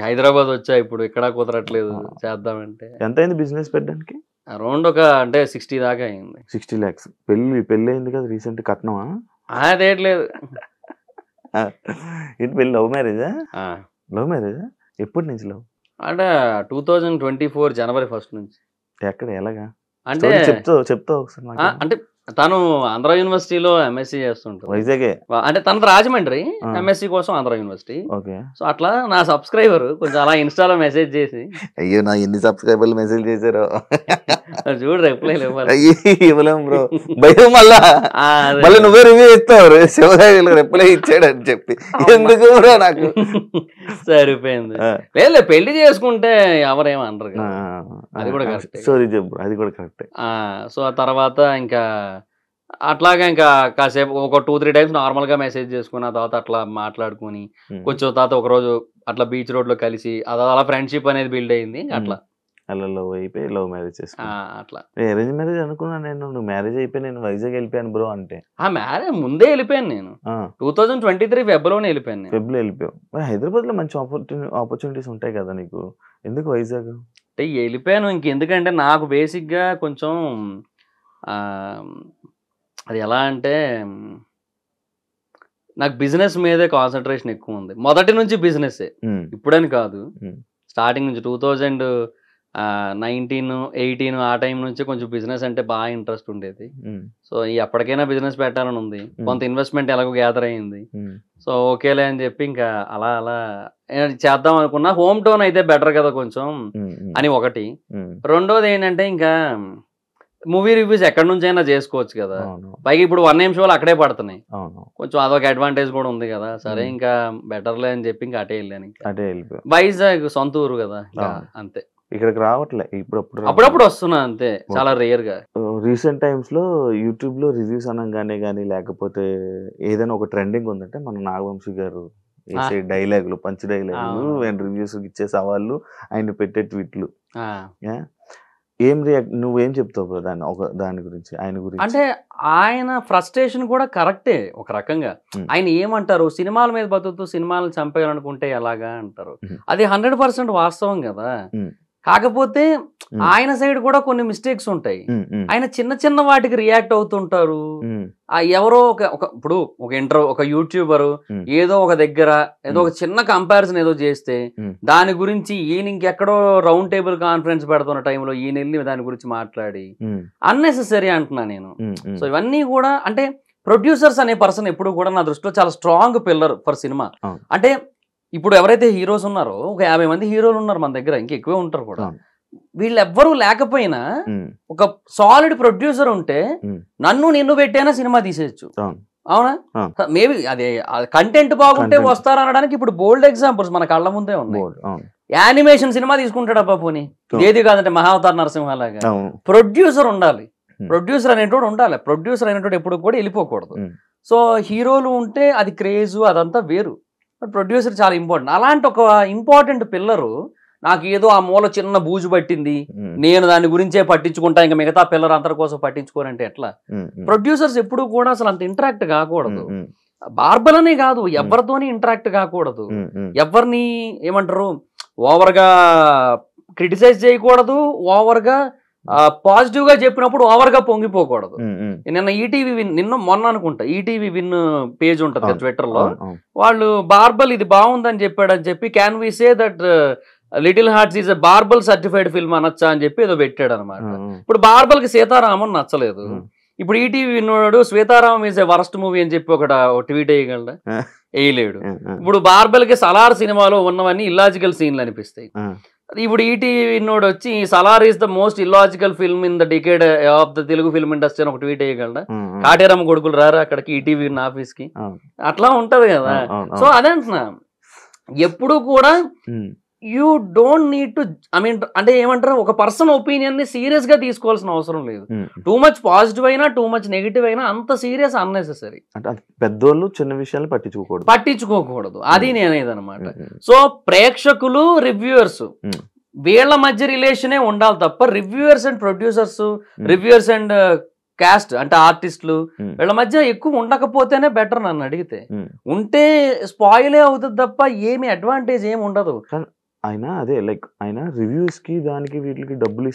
హైదరాబాద్ వచ్చా ఇప్పుడు, ఇక్కడ కుదరట్లేదు చేద్దామంటే. ఎంత అయింది బిజినెస్ పెట్టడానికి? అరౌండ్ ఒక అంటే 60 దాకా అయింది. 60 lakhs. పెళ్లి అయింది కదా రీసెంట్, కట్నమా? అదేట్లేదు. ఏంటి పెళ్లి? లవ్ మ్యారేజా? లవ్ మ్యారేజా? ఎప్పటి నుంచి లవ్? అంటే 2024 జనవరి 1 నుంచి. ఎక్కడ, ఎలాగా అంటే చెప్తావు ఒకసారి. అంటే తను ఆంధ్ర యూనివర్సిటీలో ఎంఎస్సీ చేస్తుంటారు. వైజాగ్ అంటే తనది రాజమండ్రి, ఎంఎస్సీ కోసం ఆంధ్ర యూనివర్సిటీ. సో అట్లా నా సబ్స్క్రైబర్ కొంచెం అలా ఇన్స్టాలో మెసేజ్ చేసి, అయ్యో నా ఎన్ని సబ్స్క్రైబర్లు మెసేజ్ చేశారో చూడు, రిప్లై ఇవ్వలేం బ్రో, భయం. మళ్ళీ నువ్వే రివ్యూ ఇస్తావు, శివరాజు రిప్లై ఇచ్చాడని చెప్పి. ఎందుకు బ్రో? నాకు సరిపోయింది. లేదు, పెళ్లి చేసుకుంటే ఎవరేమనరు కదా, అది కూడా కరెక్ట్. సారీ చెప్పు, అది కూడా కరెక్ట్. సో ఆ తర్వాత ఇంకా అట్లాగా ఇంకా కాసేపు ఒక 2-3 టైమ్స్ నార్మల్ గా మెసేజ్ చేసుకుని, ఆ తర్వాత అట్లా మాట్లాడుకుని కొంచెం తర్వాత ఒక రోజు అట్లా బీచ్ రోడ్ లో కలిసి అలా ఫ్రెండ్షిప్ అనేది బిల్డ్ అయింది. అట్లా అలా లవ్ అయిపోయి లవ్ మ్యారేజ్ చేసుకున్నా. అట్లా అరేంజ్ మ్యారేజ్ అనుకున్నా నేను. నువ్వు మ్యారేజ్ అయిపోయి నేను వైజాగ్ వెళ్ళిపోయాను బ్రో అంటే. మ్యారేజ్ ముందే వెళ్ళిపోయాను నేను. 2023 ఫెబ్లోనే వెళ్ళిపోయాను. ఫెబ్లో వెళ్ళిపోయావు. హైదరాబాద్ లో మంచి ఆపర్చునిటీస్ ఉంటాయి కదా నీకు, ఎందుకు వైజాగ్? అంటే వెళ్ళిపోయాను ఇంకెందుకంటే నాకు బేసిక్ గా కొంచెం అది ఎలా అంటే నాకు బిజినెస్ మీదే కాన్సన్ట్రేషన్ ఎక్కువ ఉంది. మొదటి నుంచి బిజినెస్, ఇప్పుడని కాదు, స్టార్టింగ్ నుంచి 2019, 18 ఆ టైం నుంచి కొంచెం బిజినెస్ అంటే బాగా ఇంట్రెస్ట్ ఉండేది. సో ఎప్పటికైనా బిజినెస్ పెట్టాలని ఉంది. కొంత ఇన్వెస్ట్మెంట్ ఎలాగో గ్యాదర్ అయ్యింది. సో ఓకేలే అని చెప్పి ఇంకా అలా చేద్దాం అనుకున్నా. హోమ్ టౌన్ అయితే బెటర్ కదా కొంచెం అని ఒకటి. రెండోది ఏంటంటే ఇంకా మూవీ రివ్యూస్ ఎక్కడి నుంచి అయినా చేసుకోవచ్చు కదా. పైగా ఇప్పుడు 1 AM షోలు అక్కడే పడుతున్నాయి, కొంచెం అదొక అడ్వాంటేజ్ కూడా ఉంది కదా. సరే ఇంకా బెటర్లే అని చెప్పి ఇంకా అటే వెళ్ళాను. వైజాగ్ సొంత ఊరు కదా, అంతే. ఇక్కడికి రావట్లే అప్పుడప్పుడు వస్తున్నా అంతే, చాలా రేర్ గా. రీసెంట్ టైమ్స్ లో యూట్యూబ్ లో రివ్యూస్ అనగానే కానీ లేకపోతే ఏదైనా ఒక ట్రెండింగ్ ఉందంటే మన నాగవంశీ గారు వేసే డైలాగులు, పంచ్ డైలాగులు, రివ్యూస్ ఇచ్చే సవాళ్ళు, ఆయన పెట్టే ట్వీట్లు. నువ్వేం చెప్తావు దాని గురించి, ఆయన గురించి? అంటే ఆయన ఫ్రస్ట్రేషన్ కూడా కరెక్టే ఒక రకంగా. ఆయన ఏమంటారు, సినిమాల మీద బతుకుతూ సినిమాలను చంపేయాలనుకుంటే ఎలాగా అంటారు. అది 100% వాస్తవం కదా. కాకపోతే ఆయన సైడ్ కూడా కొన్ని మిస్టేక్స్ ఉంటాయి. ఆయన చిన్న చిన్న వాటికి రియాక్ట్ అవుతుంటారు. ఎవరో ఇప్పుడు ఒక యూట్యూబర్ ఏదో ఒక దగ్గర ఏదో ఒక చిన్న కంపారిజన్ ఏదో చేస్తే దాని గురించి ఈయన ఇంకెక్కడో రౌండ్ టేబుల్ కాన్ఫరెన్స్ పెడుతున్న టైంలో ఈయన వెళ్ళి దాని గురించి మాట్లాడి అన్నెసెసరీ అంటున్నా నేను. సో ఇవన్నీ కూడా అంటే ప్రొడ్యూసర్స్ అనే పర్సన్ ఎప్పుడు కూడా నా దృష్టిలో చాలా స్ట్రాంగ్ పిల్లర్ ఫర్ సినిమా. అంటే ఇప్పుడు ఎవరైతే హీరోస్ ఉన్నారో ఒక 50 మంది హీరోలు ఉన్నారు మన దగ్గర, ఇంకా ఎక్కువే ఉంటారు కూడా. వీళ్ళెవ్వరూ లేకపోయినా ఒక సాలిడ్ ప్రొడ్యూసర్ ఉంటే నిన్ను పెట్టైనా సినిమా తీసేయచ్చు, అవునా? మేబీ అదే కంటెంట్ బాగుంటే వస్తారు అనడానికి ఇప్పుడు బోల్డ్ ఎగ్జాంపుల్స్ మన కళ్ళ ముందే ఉన్నాయి. యానిమేషన్ సినిమా తీసుకుంటాడు అబ్బా పోనీ, ఏది కాదంటే మహావతార్ నరసింహలాగా. ప్రొడ్యూసర్ ఉండాలి, ప్రొడ్యూసర్ అనేటోడు ఉండాలి. ప్రొడ్యూసర్ అనేటోడు ఎప్పుడు కూడా వెళ్ళిపోకూడదు. సో హీరోలు ఉంటే అది క్రేజ్ అదంతా వేరు. ప్రొడ్యూసర్ చాలా ఇంపార్టెంట్. అలాంటి ఒక ఇంపార్టెంట్ పిల్లరు నాకు ఏదో ఆ మూల చిన్న బూజు పట్టింది, నేను దాని గురించే పట్టించుకుంటా, ఇంకా మిగతా పిల్లలు అందరి కోసం పట్టించుకోరంటే ఎట్లా? ప్రొడ్యూసర్స్ ఎప్పుడు కూడా అసలు అంత ఇంటరాక్ట్ కాకూడదు. బార్బలనే కాదు, ఎవరితోని ఇంటరాక్ట్ కాకూడదు, ఎవరిని ఏమంటారు ఓవర్ గా క్రిటిసైజ్ చేయకూడదు, ఓవర్ గా పాజిటివ్ గా చెప్పినప్పుడు ఓవర్ గా పొంగిపోకూడదు. నిన్న ఈటీవీ విన్, నిన్న మొన్న అనుకుంటా ఈటీవీ విన్ పేజ్ ఉంటది కదా ట్విట్టర్ లో, వాళ్ళు బార్బల్ ఇది బాగుందని చెప్పాడని చెప్పి can we say that Little Hearts is a barbell certified film అనొచ్చా అని చెప్పి ఏదో పెట్టాడు అనమాట. ఇప్పుడు బార్బల్ కి సీతారామన్ నచ్చలేదు, ఇప్పుడు ఈటీవీ విన్నాడు Sita Ramam is a worst movie అని చెప్పి ఒక ట్వీట్ వేయగలడా? వేయలేడు. ఇప్పుడు బార్బల్ కి సలార్ సినిమాలో ఉన్నవన్నీ ఇల్లాజికల్ సీన్లు అనిపిస్తాయి. ఇప్పుడు ఈటీవీ విన్నోడు వచ్చి Salaar is the most illogical film in the decade of the Telugu film industry అని ఒక ట్వీట్ వేయగలడా? కాటేరమ్మ కొడుకులు రారా అక్కడికి ఈటీవీ ఆఫీస్ కి? అట్లా ఉంటది కదా. సో అదే అంటున్నా, ఎప్పుడు కూడా you don't need to, I mean అంటే ఏమంటారు, ఒక పర్సన్ ఒపీనియన్ ని సీరియస్ గా తీసుకోవాల్సిన అవసరం లేదు. టూ మచ్ పాజిటివ్ అయినా టూ మచ్ నెగిటివ్ అయినా అంత సీరియస్ అన్నెసెసరీ. పెద్దోళ్ళు చిన్న విషయాలు పట్టించుకోకూడదు, అది నేనేది అనమాట. సో ప్రేక్షకులు రివ్యూవర్స్ వీళ్ళ మధ్య రిలేషనే ఉండాలి తప్ప reviewers and producers, reviewers and cost అంటే ఆర్టిస్టులు వీళ్ళ మధ్య ఎక్కువ ఉండకపోతేనే బెటర్ నన్ను అడిగితే. ఉంటే స్పాయిలే అవుతుంది తప్ప ఏమి అడ్వాంటేజ్ ఏమి ఉండదు. ఆయన అదే లైక్ ఆయన రివ్యూస్ కి దానికి వీటికి డబ్బులు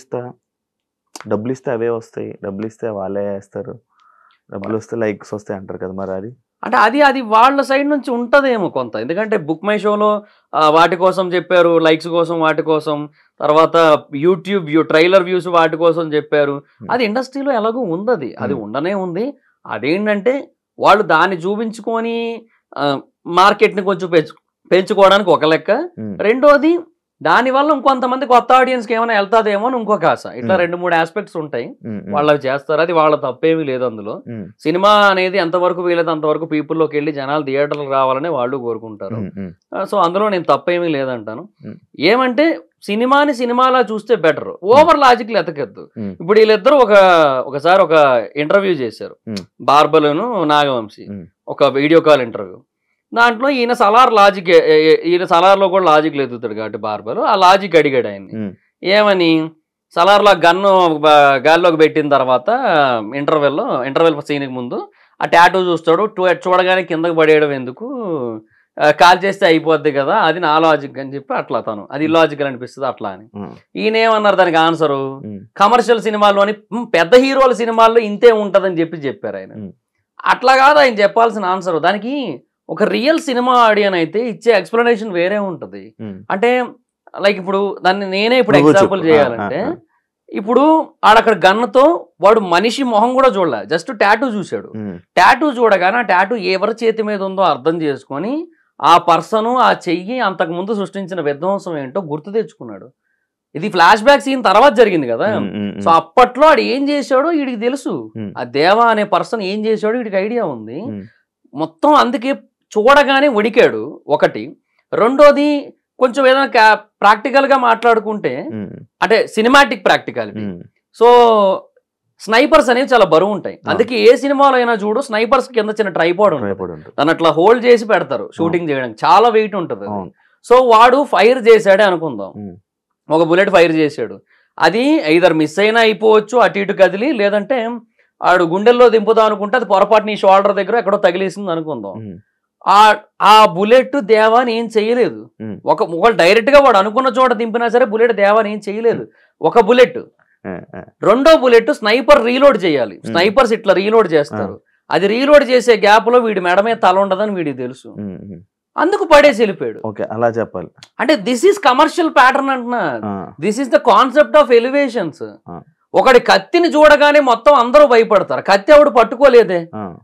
ఇస్తే అవే వస్తాయి, డబ్బులు ఇస్తే వాళ్ళే వేస్తారు, డబ్బులు వస్తే లైక్స్ వస్తాయి అంటారు కదా. మరి అది అంటే అది వాళ్ళ సైడ్ నుంచి ఉంటదేమో కొంత, ఎందుకంటే బుక్ మై షోలో వాటి కోసం చెప్పారు, లైక్స్ కోసం వాటి కోసం, తర్వాత యూట్యూబ్ ట్రైలర్ వ్యూస్ వాటి కోసం చెప్పారు. అది ఇండస్ట్రీలో ఎలాగో ఉంది, అది ఉండనే ఉంది. అదేంటంటే వాళ్ళు దాన్ని చూపించుకొని మార్కెట్ని కొంచెం పెంచుకోవడానికి ఒక లెక్క, రెండోది దానివల్ల ఇంకొంతమంది కొత్త ఆడియన్స్కి ఏమైనా వెళ్తాదేమో అని ఇంకొక ఆశ. ఇట్లా 2-3 ఆస్పెక్ట్స్ ఉంటాయి, వాళ్ళకి చేస్తారు, అది వాళ్ళ తప్పేమీ లేదు అందులో. సినిమా అనేది ఎంతవరకు వీలైతే అంతవరకు పీపుల్లోకి వెళ్ళి జనాలు థియేటర్లకు రావాలని వాళ్ళు కోరుకుంటారు. సో అందులో నేను తప్పేమీ లేదంటాను. ఏమంటే సినిమాని సినిమాలా చూస్తే బెటర్, ఓవర్ లాజిక్లు ఎతకద్దు. ఇప్పుడు వీళ్ళిద్దరు ఒకసారి ఒక ఇంటర్వ్యూ చేశారు, బార్బలును నాగవంశీ, ఒక వీడియో కాల్ ఇంటర్వ్యూ. దాంట్లో ఈయన సలార్లో కూడా లాజిక్ ఎదుగుతాడు కాబట్టి బార్బర్ ఆ లాజిక్ అడిగాడు ఆయన్ని, ఏమని సలార్లో గన్ను గాల్లోకి పెట్టిన తర్వాత ఇంటర్వెల్ సీన్కి ముందు ఆ టాటూ చూస్తాడు, చూడగానే కిందకు పడేయడం ఎందుకు, కాల్ చేస్తే అయిపోద్ది కదా, అది నా లాజిక్ అని చెప్పి అట్లా తను అది ఇల్లాజికల్ అనిపిస్తుంది అట్లా అని. ఈయన ఏమన్నారు దానికి ఆన్సరు, కమర్షియల్ సినిమాల్లోని పెద్ద హీరోల సినిమాల్లో ఇంతే ఉంటదని చెప్పారు ఆయన. అట్లా కాదు ఆయన చెప్పాల్సిన ఆన్సర్. దానికి ఒక రియల్ సినిమా ఆడియన్ అయితే ఇచ్చే ఎక్స్ప్లెనేషన్ వేరే ఉంటది. అంటే లైక్ ఇప్పుడు దాన్ని నేనే ఇప్పుడు ఎగ్జాంపుల్ చేయాలంటే, ఇప్పుడు ఆడక్కడ గన్నుతో వాడు మనిషి మొహం కూడా చూడలే, జస్ట్ టాటూ చూశాడు. టాటూ చూడగానే ఆ టాటూ ఎవరి చేతి మీద ఉందో అర్థం చేసుకొని ఆ పర్సను ఆ చెయ్యి అంతకు ముందు సృష్టించిన విధ్వంసం ఏంటో గుర్తు తెచ్చుకున్నాడు. ఇది ఫ్లాష్ బ్యాక్ సీన్ తర్వాత జరిగింది కదా. సో అప్పట్లో ఆడు ఏం చేశాడో వీడికి తెలుసు, ఆ దేవా అనే పర్సన్ ఏం చేశాడో వీడికి ఐడియా ఉంది మొత్తం. అందుకే చూడగానే వడికాడు ఒకటి. రెండోది కొంచెం ఏదైనా ప్రాక్టికల్ గా మాట్లాడుకుంటే అంటే సినిమాటిక్ ప్రాక్టికాలిటీ. సో స్నైపర్స్ అనేవి చాలా బరువు ఉంటాయి, అందుకే ఏ సినిమాలో అయినా చూడు స్నైపర్స్ కింద చిన్న ట్రైపాడ్ ఉంటుంది, దాన్ని అట్లా హోల్డ్ చేసి పెడతారు షూటింగ్ చేయడానికి, చాలా వెయిట్ ఉంటుంది. సో వాడు ఫైర్ చేశాడే అనుకుందాం, ఒక బుల్లెట్ ఫైర్ చేశాడు, అది ఐదర్ మిస్ అయినా అయిపోవచ్చు అటు ఇటు కదిలి, లేదంటే ఆడు గుండెల్లో దింపుదాం అనుకుంటే అది పొరపాటు నీ షోల్డర్ దగ్గర ఎక్కడో తగిలేసింది అనుకుందాం. ఆ బుల్లెట్ దేవాని ఏం చేయలేదు. ఒక డైరెక్ట్ గా వాడు అనుకున్న చోట దింపినా సరే బుల్లెట్ దేవాని ఏం చేయలేదు. ఒక బుల్లెట్. రెండో బుల్లెట్ స్నైపర్ రీలోడ్ చేయాలి, స్నైపర్స్ ఇట్లా రీలోడ్ చేస్తారు, అది రీలోడ్ చేసే గ్యాప్ లో వీడి మెడ మీద తల ఉండదని వీడికి తెలుసు, అందుకు పడేసి వెళ్ళిపోయాడు. అలా చెప్పాలి. అంటే దిస్ ఈస్ కమర్షియల్ ప్యాటర్న్ అంటున్నా, this is the concept of elevations. ఒకటి కత్తిని చూడగానే మొత్తం అందరూ భయపడతారు, కత్తి ఎవడు పట్టుకోలేదే,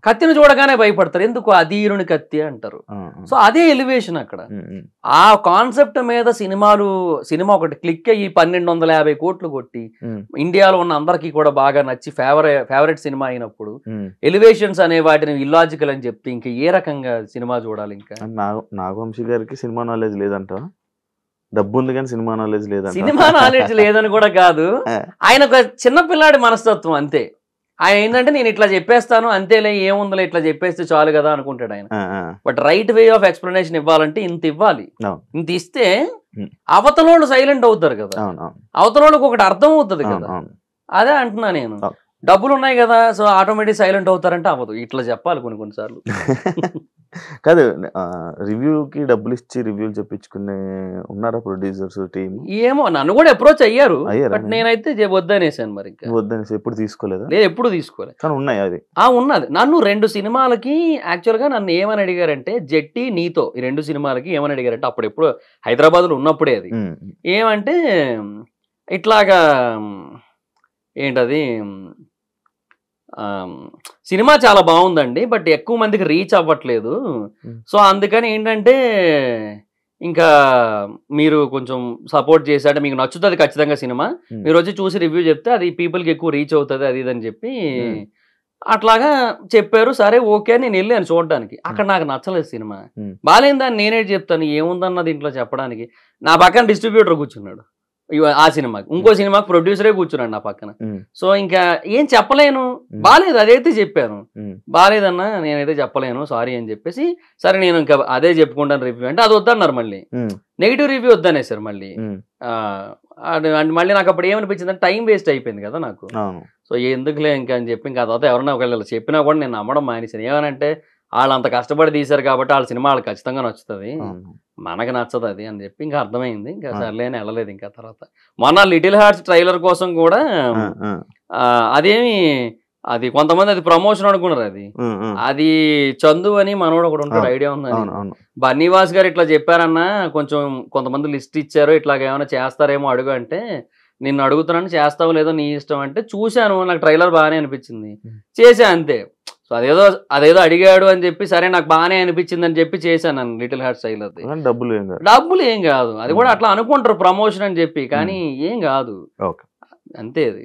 కత్తిని చూడగానే భయపడతారు, ఎందుకు అధీరుని కత్తి అంటారు. సో అదే ఎలివేషన్ అక్కడ. ఆ కాన్సెప్ట్ మీద సినిమా ఒకటి క్లిక్ అయ్యి 1250 కోట్లు కొట్టి ఇండియాలో ఉన్న అందరికీ కూడా బాగా నచ్చి ఫేవరెట్ సినిమా అయినప్పుడు ఎలివేషన్స్ అనే వాటిని ఇల్లాజికల్ అని చెప్తే ఇంకా ఏ రకంగా సినిమా చూడాలి? ఇంకా నాగవంశీ గారికి సినిమా నాలెడ్జ్ లేదంట, డబ్బు ఉంది కానీ సినిమా నాలెడ్జ్ లేదంట. సినిమా నాలెడ్జ్ లేదని కూడా కాదు, ఆయన ఒక చిన్నపిల్లాడి మనస్తత్వం అంతే. ఆయన ఏంటంటే నేను ఇట్లా చెప్పేస్తాను అంతేలే ఏముందిలే ఇట్లా చెప్పేస్తే చాలు కదా అనుకుంటాడు ఆయన. But right way of explanation ఇవ్వాలంటే ఇంత ఇవ్వాలి. ఇంత ఇస్తే అవతలోళ్ళు సైలెంట్ అవుతారు కదా, అవతలోళ్ళకి ఒకటి అర్థం అవుతుంది కదా. అదే అంటున్నా నేను, డబ్బులు ఉన్నాయి కదా సో ఆటోమేటిక్ సైలెంట్ అవుతారంటే అవ్వదు. ఇట్లా చెప్పాలి కొన్నిసార్లు. కాదు, రివ్యూకి డబ్బులు ఇచ్చి రివ్యూలు చెప్పించుకునే ఉన్నారా ప్రొడ్యూసర్స్ టీమ్? ఏమో నన్ను కూడా అప్రోచ్ అయ్యారు, బట్ నేనైతే వద్దనేసాను. మరి వద్దనేసి ఎప్పుడు తీసుకోలేదా? లేదు, ఎప్పుడు తీసుకోలేదు. కానీ ఉన్నాయి అది. ఉన్నది. నన్ను 2 సినిమాలకి యాక్చువల్గా నన్ను ఏమని అడిగారంటే, జెట్టి నీతో ఈ 2 సినిమాలకి ఏమని అడిగారంటే, అప్పుడు ఎప్పుడు హైదరాబాద్లో ఉన్నప్పుడే అది ఏమంటే ఇట్లాగా ఏంటది, సినిమా చాలా బాగుందండి బట్ ఎక్కువ మందికి రీచ్ అవ్వట్లేదు, సో అందుకని ఏంటంటే ఇంకా మీరు కొంచెం సపోర్ట్ చేశాడు, మీకు నచ్చుతుంది ఖచ్చితంగా సినిమా, మీరు వచ్చి చూసి రివ్యూ చెప్తే అది పీపుల్కి ఎక్కువ రీచ్ అవుతుంది అది ఇదని చెప్పి అట్లాగా చెప్పారు. సరే ఓకే అని నేను వెళ్ళాను చూడడానికి. అక్కడ నాకు నచ్చలేదు సినిమా, బాగాలేదని నేనే చెప్తాను, ఏముందన్న దీంట్లో చెప్పడానికి. నా పక్కన డిస్ట్రిబ్యూటర్ కూర్చున్నాడు ఆ సినిమాకి, ఇంకో సినిమాకి ప్రొడ్యూసరే కూర్చున్నాడు నా పక్కన. సో ఇంకా ఏం చెప్పలేను, బాగాలేదు అదైతే చెప్పాను, బాగాలేదన్నా నేనైతే చెప్పలేను సారీ అని చెప్పేసి, సరే నేను ఇంకా అదే చెప్పుకుంటాను రివ్యూ అంటే అది వద్దన్నారు. మళ్ళీ నెగిటివ్ రివ్యూ వద్దనేసారు మళ్ళీ. మళ్ళీ నాకు అప్పుడు ఏమనిపించింది అంటే టైం వేస్ట్ అయిపోయింది కదా నాకు. సో ఎందుకులే ఇంకా అని చెప్పి ఇంకా తర్వాత ఎవరన్నా ఒకవేళ చెప్పినా కూడా నేను నమ్మడం మానేసాను. ఏమనంటే వాళ్ళు అంత కష్టపడి తీశారు కాబట్టి వాళ్ళ సినిమా వాళ్ళకి ఖచ్చితంగా నచ్చుతుంది, మనకు నచ్చదు అది అని చెప్పి ఇంకా అర్థమైంది. ఇంకా సర్లే అని వెళ్ళలేదు. ఇంకా తర్వాత మొన్న లిటిల్ హార్ట్స్ ట్రైలర్ కోసం కూడా అదేమి అది కొంతమంది అది ప్రమోషన్ అనుకున్నారు, అది చందు అని మనోడు ఒకడు ఉంటాడు, ఐడియా ఉందని. బన్నీవాస్ గారు ఇట్లా చెప్పారన్నా కొంచెం కొంతమంది లిస్ట్ ఇచ్చారు ఇట్లాగ ఏమైనా చేస్తారేమో అడుగు అంటే, నిన్ను అడుగుతున్నాను చేస్తావు లేదో నీ ఇష్టం అంటే, చూశాను నాకు ట్రైలర్ బాగానే అనిపించింది చేశా అంతే. సో అదేదో అడిగాడు అని చెప్పి సరే నాకు బాగానే అనిపించింది అని చెప్పి చేశాను నన్ను లిటిల్ హార్ట్స్ ట్రైలర్. డబ్బులు ఏం కాదు, అది కూడా అట్లా అనుకుంటారు ప్రమోషన్ అని చెప్పి, కానీ ఏం కాదు అంతే. అది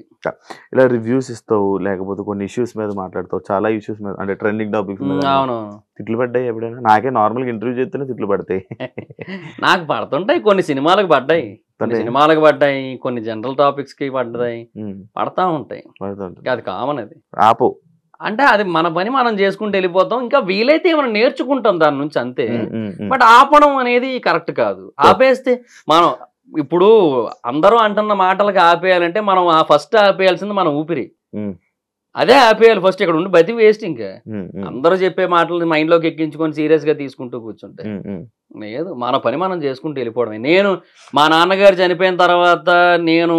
ఇలా రివ్యూస్ ఇస్తావు లేకపోతే కొన్ని ఇష్యూస్ మీద మాట్లాడతావు, చాలా ఇష్యూస్ మీద అంటే ట్రెండింగ్ టాపిక్స్ మీద. అవునవును. తిట్లు పడ్డాయి ఎప్పుడైనా? నాకే నార్మల్గా ఇంటర్వ్యూ చేస్తేనే తిట్లు పడతాయి. నాకు పడుతుంటాయి, కొన్ని సినిమాలకు పడ్డాయి, సినిమాలకు పడ్డాయి, కొన్ని జనరల్ టాపిక్స్ కి పడ్డాయి, పడతా ఉంటాయి, అది కామన్. అది ఆపు అంటే అది మన పని మనం చేసుకుంటూ వెళ్ళిపోతాం, ఇంకా వీలైతే ఏమైనా నేర్చుకుంటాం దాని నుంచి అంతే. బట్ ఆపడం అనేది కరెక్ట్ కాదు. ఆపేస్తే మనం ఇప్పుడు అందరూ అంటున్న మాటలకు ఆపేయాలంటే మనం ఆ ఫస్ట్ ఆపేయాల్సింది మన ఊపిరి, అదే ఆపేయాలి ఫస్ట్. ఇక్కడ ఉండి బతి వేస్ట్. ఇంకా అందరూ చెప్పే మాటలు మైండ్ లోకి ఎక్కించుకొని సీరియస్ గా తీసుకుంటూ కూర్చుంటే లేదు, మన పని మనం చేసుకుంటూ వెళ్ళిపోవడమే. నేను మా నాన్నగారు చనిపోయిన తర్వాత నేను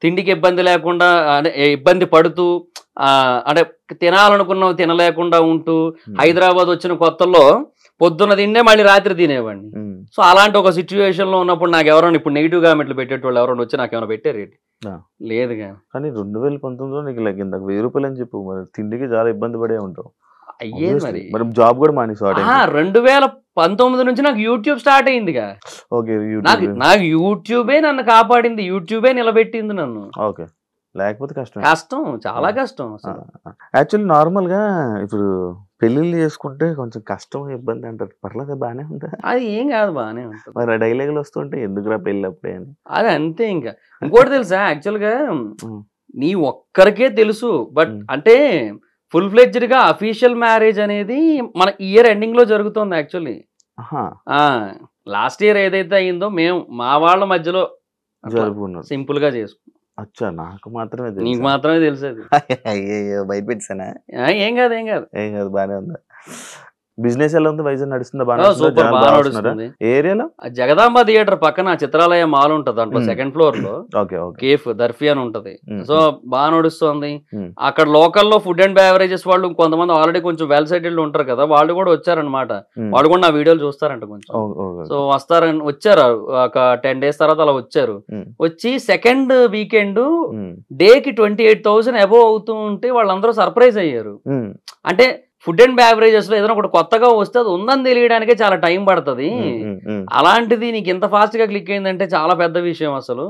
తిండికి ఇబ్బంది లేకుండా అంటే ఇబ్బంది పడుతూ అంటే తినాలనుకున్నావు తినలేకుండా ఉంటూ హైదరాబాద్ వచ్చిన కొత్తల్లో పొద్దున్న తిండే మళ్ళీ రాత్రి తినేవాడిని. సో అలాంటి ఒక సిచ్యువేషన్ లో ఉన్నప్పుడు నాకు ఎవరైనా ఇప్పుడు నెగిటివ్ కామెంట్లు పెట్టేటోళ్ళు ఎవరైనా వచ్చి నాకు ఏమైనా పెట్టారు లేదు. కానీ 2019లో నీకు ఇందాక 1000 రూపాయలు అని చెప్పు, మరి తిండికి చాలా ఇబ్బంది పడే ఉంటావు. అయ్యేది మరి జాబ్ కూడా మానేసావు. 2019 నుంచి నాకు యూట్యూబ్ స్టార్ట్ అయిందిగా. నాకు యూట్యూబే నన్ను కాపాడింది, యూట్యూబే నిలబెట్టింది నన్ను. ఓకే, లేకపోతే కష్టం, చాలా కష్టం అసలు. యాక్చువల్లీ నార్మల్ గా ఇప్పుడు పెళ్లిళ్ళు చేసుకుంటే కొంచెం కష్టం ఇబ్బంది అంటారు, పర్లేదు బాగానే ఉందా? అది ఏం కాదు, బాగానే ఉంటుంది. మరి ఆ డైలాగులు వస్తుంటే ఎందుకురా పెళ్ళి అప్పుడే అని. అది అంతే. ఇంకా ఇంకోటి తెలుసా, యాక్చువల్ గా నీ ఒక్కరికే తెలుసు, బట్ అంటే ఫుల్ ఫ్లెడ్జ్డ్ గా అఫీషియల్ మ్యారేజ్ అనేది మన ఇయర్ ఎండింగ్ లో జరుగుతుంది యాక్చువల్లీ. లాస్ట్ ఇయర్ ఏదైతే అయిందో మేము మా వాళ్ళ మధ్యలో జరుపుకున్నాం, సింపుల్ గా చేసుకున్నాం. అచ్చా, నాకు మాత్రమే తెలుసు. నీకు మాత్రమే తెలుసు. అయ్యో భయపెట్టానా? ఏం కాదు బానే ఉంది. బిజినెస్ ఎలా ఉంది? వైజాగ్ నడుస్తుందా? సూపర్, బాగా నడుస్తుంది. ఏరియాలో జగదాంబ థియేటర్ పక్కన చిత్రాలయ మాల్ ఉంటది, దాంట్లో సెకండ్ ఫ్లోర్ లో కేఫ్ దర్ఫీ అని ఉంటది. సో బాగా నడుస్తుంది అక్కడ. లోకల్లో ఫుడ్ అండ్ బెవరేజెస్ వాళ్ళు కొంతమంది ఆల్రెడీ కొంచెం వెల్ సెటిల్డ్ ఉంటారు కదా, వాళ్ళు కూడా వచ్చారనమాట. వాళ్ళు కూడా నా వీడియోలు చూస్తారంట కొంచెం. సో వస్తారని వచ్చారు, ఒక 10 days తర్వాత అలా వచ్చారు. వచ్చి సెకండ్ వీకెండ్ డేకి 28,000 అబోవ్ అవుతూ ఉంటే వాళ్ళందరూ సర్ప్రైజ్ అయ్యారు. అంటే ఫుడ్ అండ్ బెవరేజెస్ లో ఏదైనా ఒకటి కొత్తగా వస్తే అది ఉందని తెలియడానికే చాలా టైం పడుతుంది, అలాంటిది నీకు ఇంత ఫాస్ట్ గా క్లిక్ అయిందంటే చాలా పెద్ద విషయం అసలు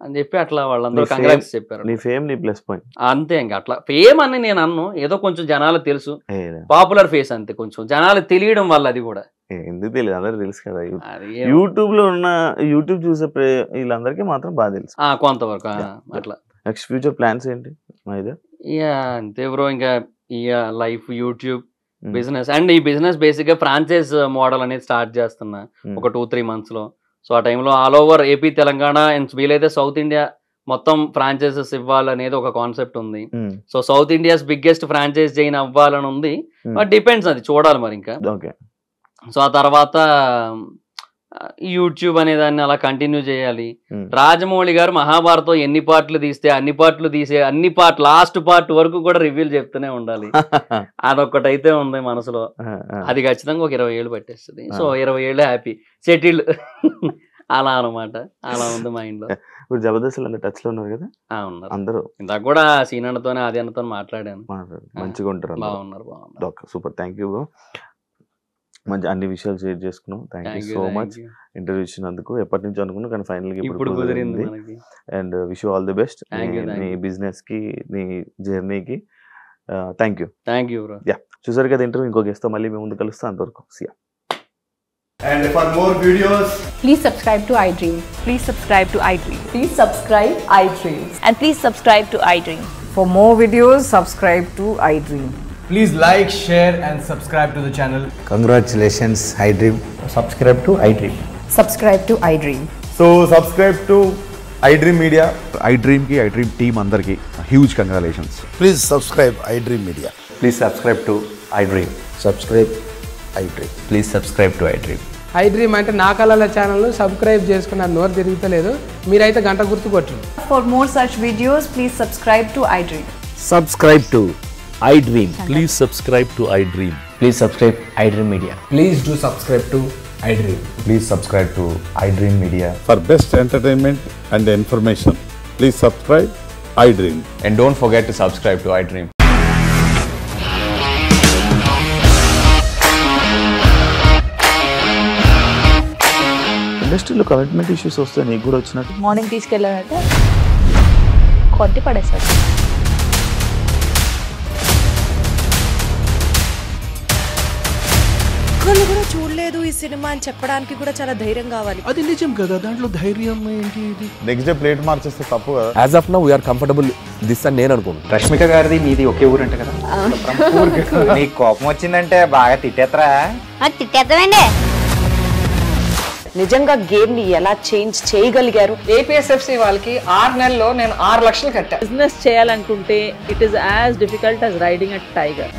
అని చెప్పి అట్లా వాళ్ళందరూ కంగ్రాట్స్ చెప్పారు. నీ ఫేమ్ నీ ప్లస్ పాయింట్ అంతే. ఇంకా అట్లా ఫేమ్ అని నేను అన్ను, ఏదో కొంచెం జనాలకు తెలుసు, పాపులర్ ఫేస్ అంతే, కొంచెం జనాలకు తెలియడం వల్ల. అది కూడా ఎందుకు తెలియదు, అందరూ తెలుసు కదా. యూట్యూబ్ లో ఉన్న యూట్యూబ్ చూసే వీళ్ళందరికీ మాత్రం బాగా తెలుసు కొంతవరకు. అట్లా నెక్స్ట్ ఫ్యూచర్ ప్లాన్స్ ఏంటి? ఇక అంతే బ్రో, ఇంకా ఇక లైఫ్, యూట్యూబ్, బిజినెస్. అండ్ ఈ బిజినెస్ బేసిక్ గా ఫ్రాంచైజ్ మోడల్ అనేది స్టార్ట్ చేస్తున్నా ఒక 2-3 months లో. సో ఆ టైంలో all over AP, Telangana and వీలైతే సౌత్ ఇండియా మొత్తం ఫ్రాంచైజెస్ ఇవ్వాలనేది ఒక కాన్సెప్ట్ ఉంది. So south India's biggest franchise chain అవ్వాలని ఉంది. బట్ డిపెండ్స్, అది చూడాలి మరి ఇంకా. సో ఆ తర్వాత యూట్యూబ్ అనే దాన్ని అలా కంటిన్యూ చేయాలి. రాజమౌళి గారు మహాభారతం ఎన్ని పార్ట్లు తీస్తే అన్ని పార్ట్ లాస్ట్ పార్ట్ వరకు కూడా రివ్యూలు చెప్తూనే ఉండాలి. అదొక్కటైతే ఉంది మనసులో. అది ఖచ్చితంగా ఒక 20 ఏళ్ళు పట్టేస్తుంది. సో 20 ఏళ్ళు హ్యాపీ సెటిల్డ్ అలా అనమాట. అలా ఉంది మైండ్ లో. ఇప్పుడు జబర్దస్త్ టచ్ లో ఉన్నారు కదా ఉన్నారు అందరూ. ఇందాక కూడా సీనన్నతోనే ఆది అన్నతో మాట్లాడాను. మంచిగా ఉంటారు. బాగున్నారు. సూపర్. Thank you bro. మంచి అన్ని విషయాలు షేర్ చేసుకున్నాం. Thank you so much interview ఇచ్చినందుకు. ఎప్పటి నుంచి అనుకున్నా కానీ ఫైనల్ గా ఇప్పుడు కుదిరింది. And wish you all the best నీ బిజినెస్ కి, నీ జర్నీకి. Thank you bro. యా, చూసారు కదా ఇంటర్వ్యూ. ఇంకో గెస్ట్ తో మళ్ళీ మేము ముందు కలుస్తాం. అంతవరకు సియా. And for more videos, please subscribe to iDream. Please subscribe to iDream. Please subscribe iDream. And please subscribe to iDream. For more videos, subscribe to iDream. please like, share and subscribe to the channel. Congratulations, iDream. Subscribe to iDream. Subscribe to iDream. So subscribe to iDream Media. iDream ki iDream team andarki huge congratulations. Please subscribe iDream Media. Please subscribe to iDream. Subscribe iDream. Please subscribe to iDream. iDream అంటే నా కళల channel subscribe చేసుకున్న నోరు తిరుగుతలేదు. మీరైతే గంట గుర్తు కొట్టండి. For more such videos, please subscribe to iDream. Subscribe to iDream. Please subscribe to iDream. Please subscribe iDream Media. Please do subscribe to iDream. Please subscribe to iDream Media. For best entertainment and information, please subscribe iDream. And don't forget to subscribe to iDream. ఇండస్ట్రీలో commitment issues వస్తే నీకు కూడా వచ్చినట్టు? Morning తీసుకెళ్ళారంటే కొట్టి పడేసాడు. ఒక్కళ్ళు కూడా చూడలేదు ఈ సినిమా అని చెప్పడానికి కూడా చాలా ధైర్యం కావాలి. అది నిజం కదా, దాంట్లో ధైర్యం ఏంటి? నెక్స్ట్ డే ప్లేట్ మార్చేస్తే తప్పు కదా. As of now, we are comfortable this అని నేను అనుకుంటున్నాను. రష్మిక గారిది మీది ఒకే ఊరు అంట కదా. నీకు కోపం వచ్చిందంటే బాగా తిట్టేత్తరా? తిట్టేద్దామండి. నిజంగా గేమ్ ని ఎలా చేంజ్ చేయగలిగారు? ఏపీఎస్ఎఫ్సి వాళ్ళకి 6 నెలల్లో నేను 6 లక్షలు కట్టా. బిజినెస్ చేయాలనుకుంటే it is as difficult as riding a tiger.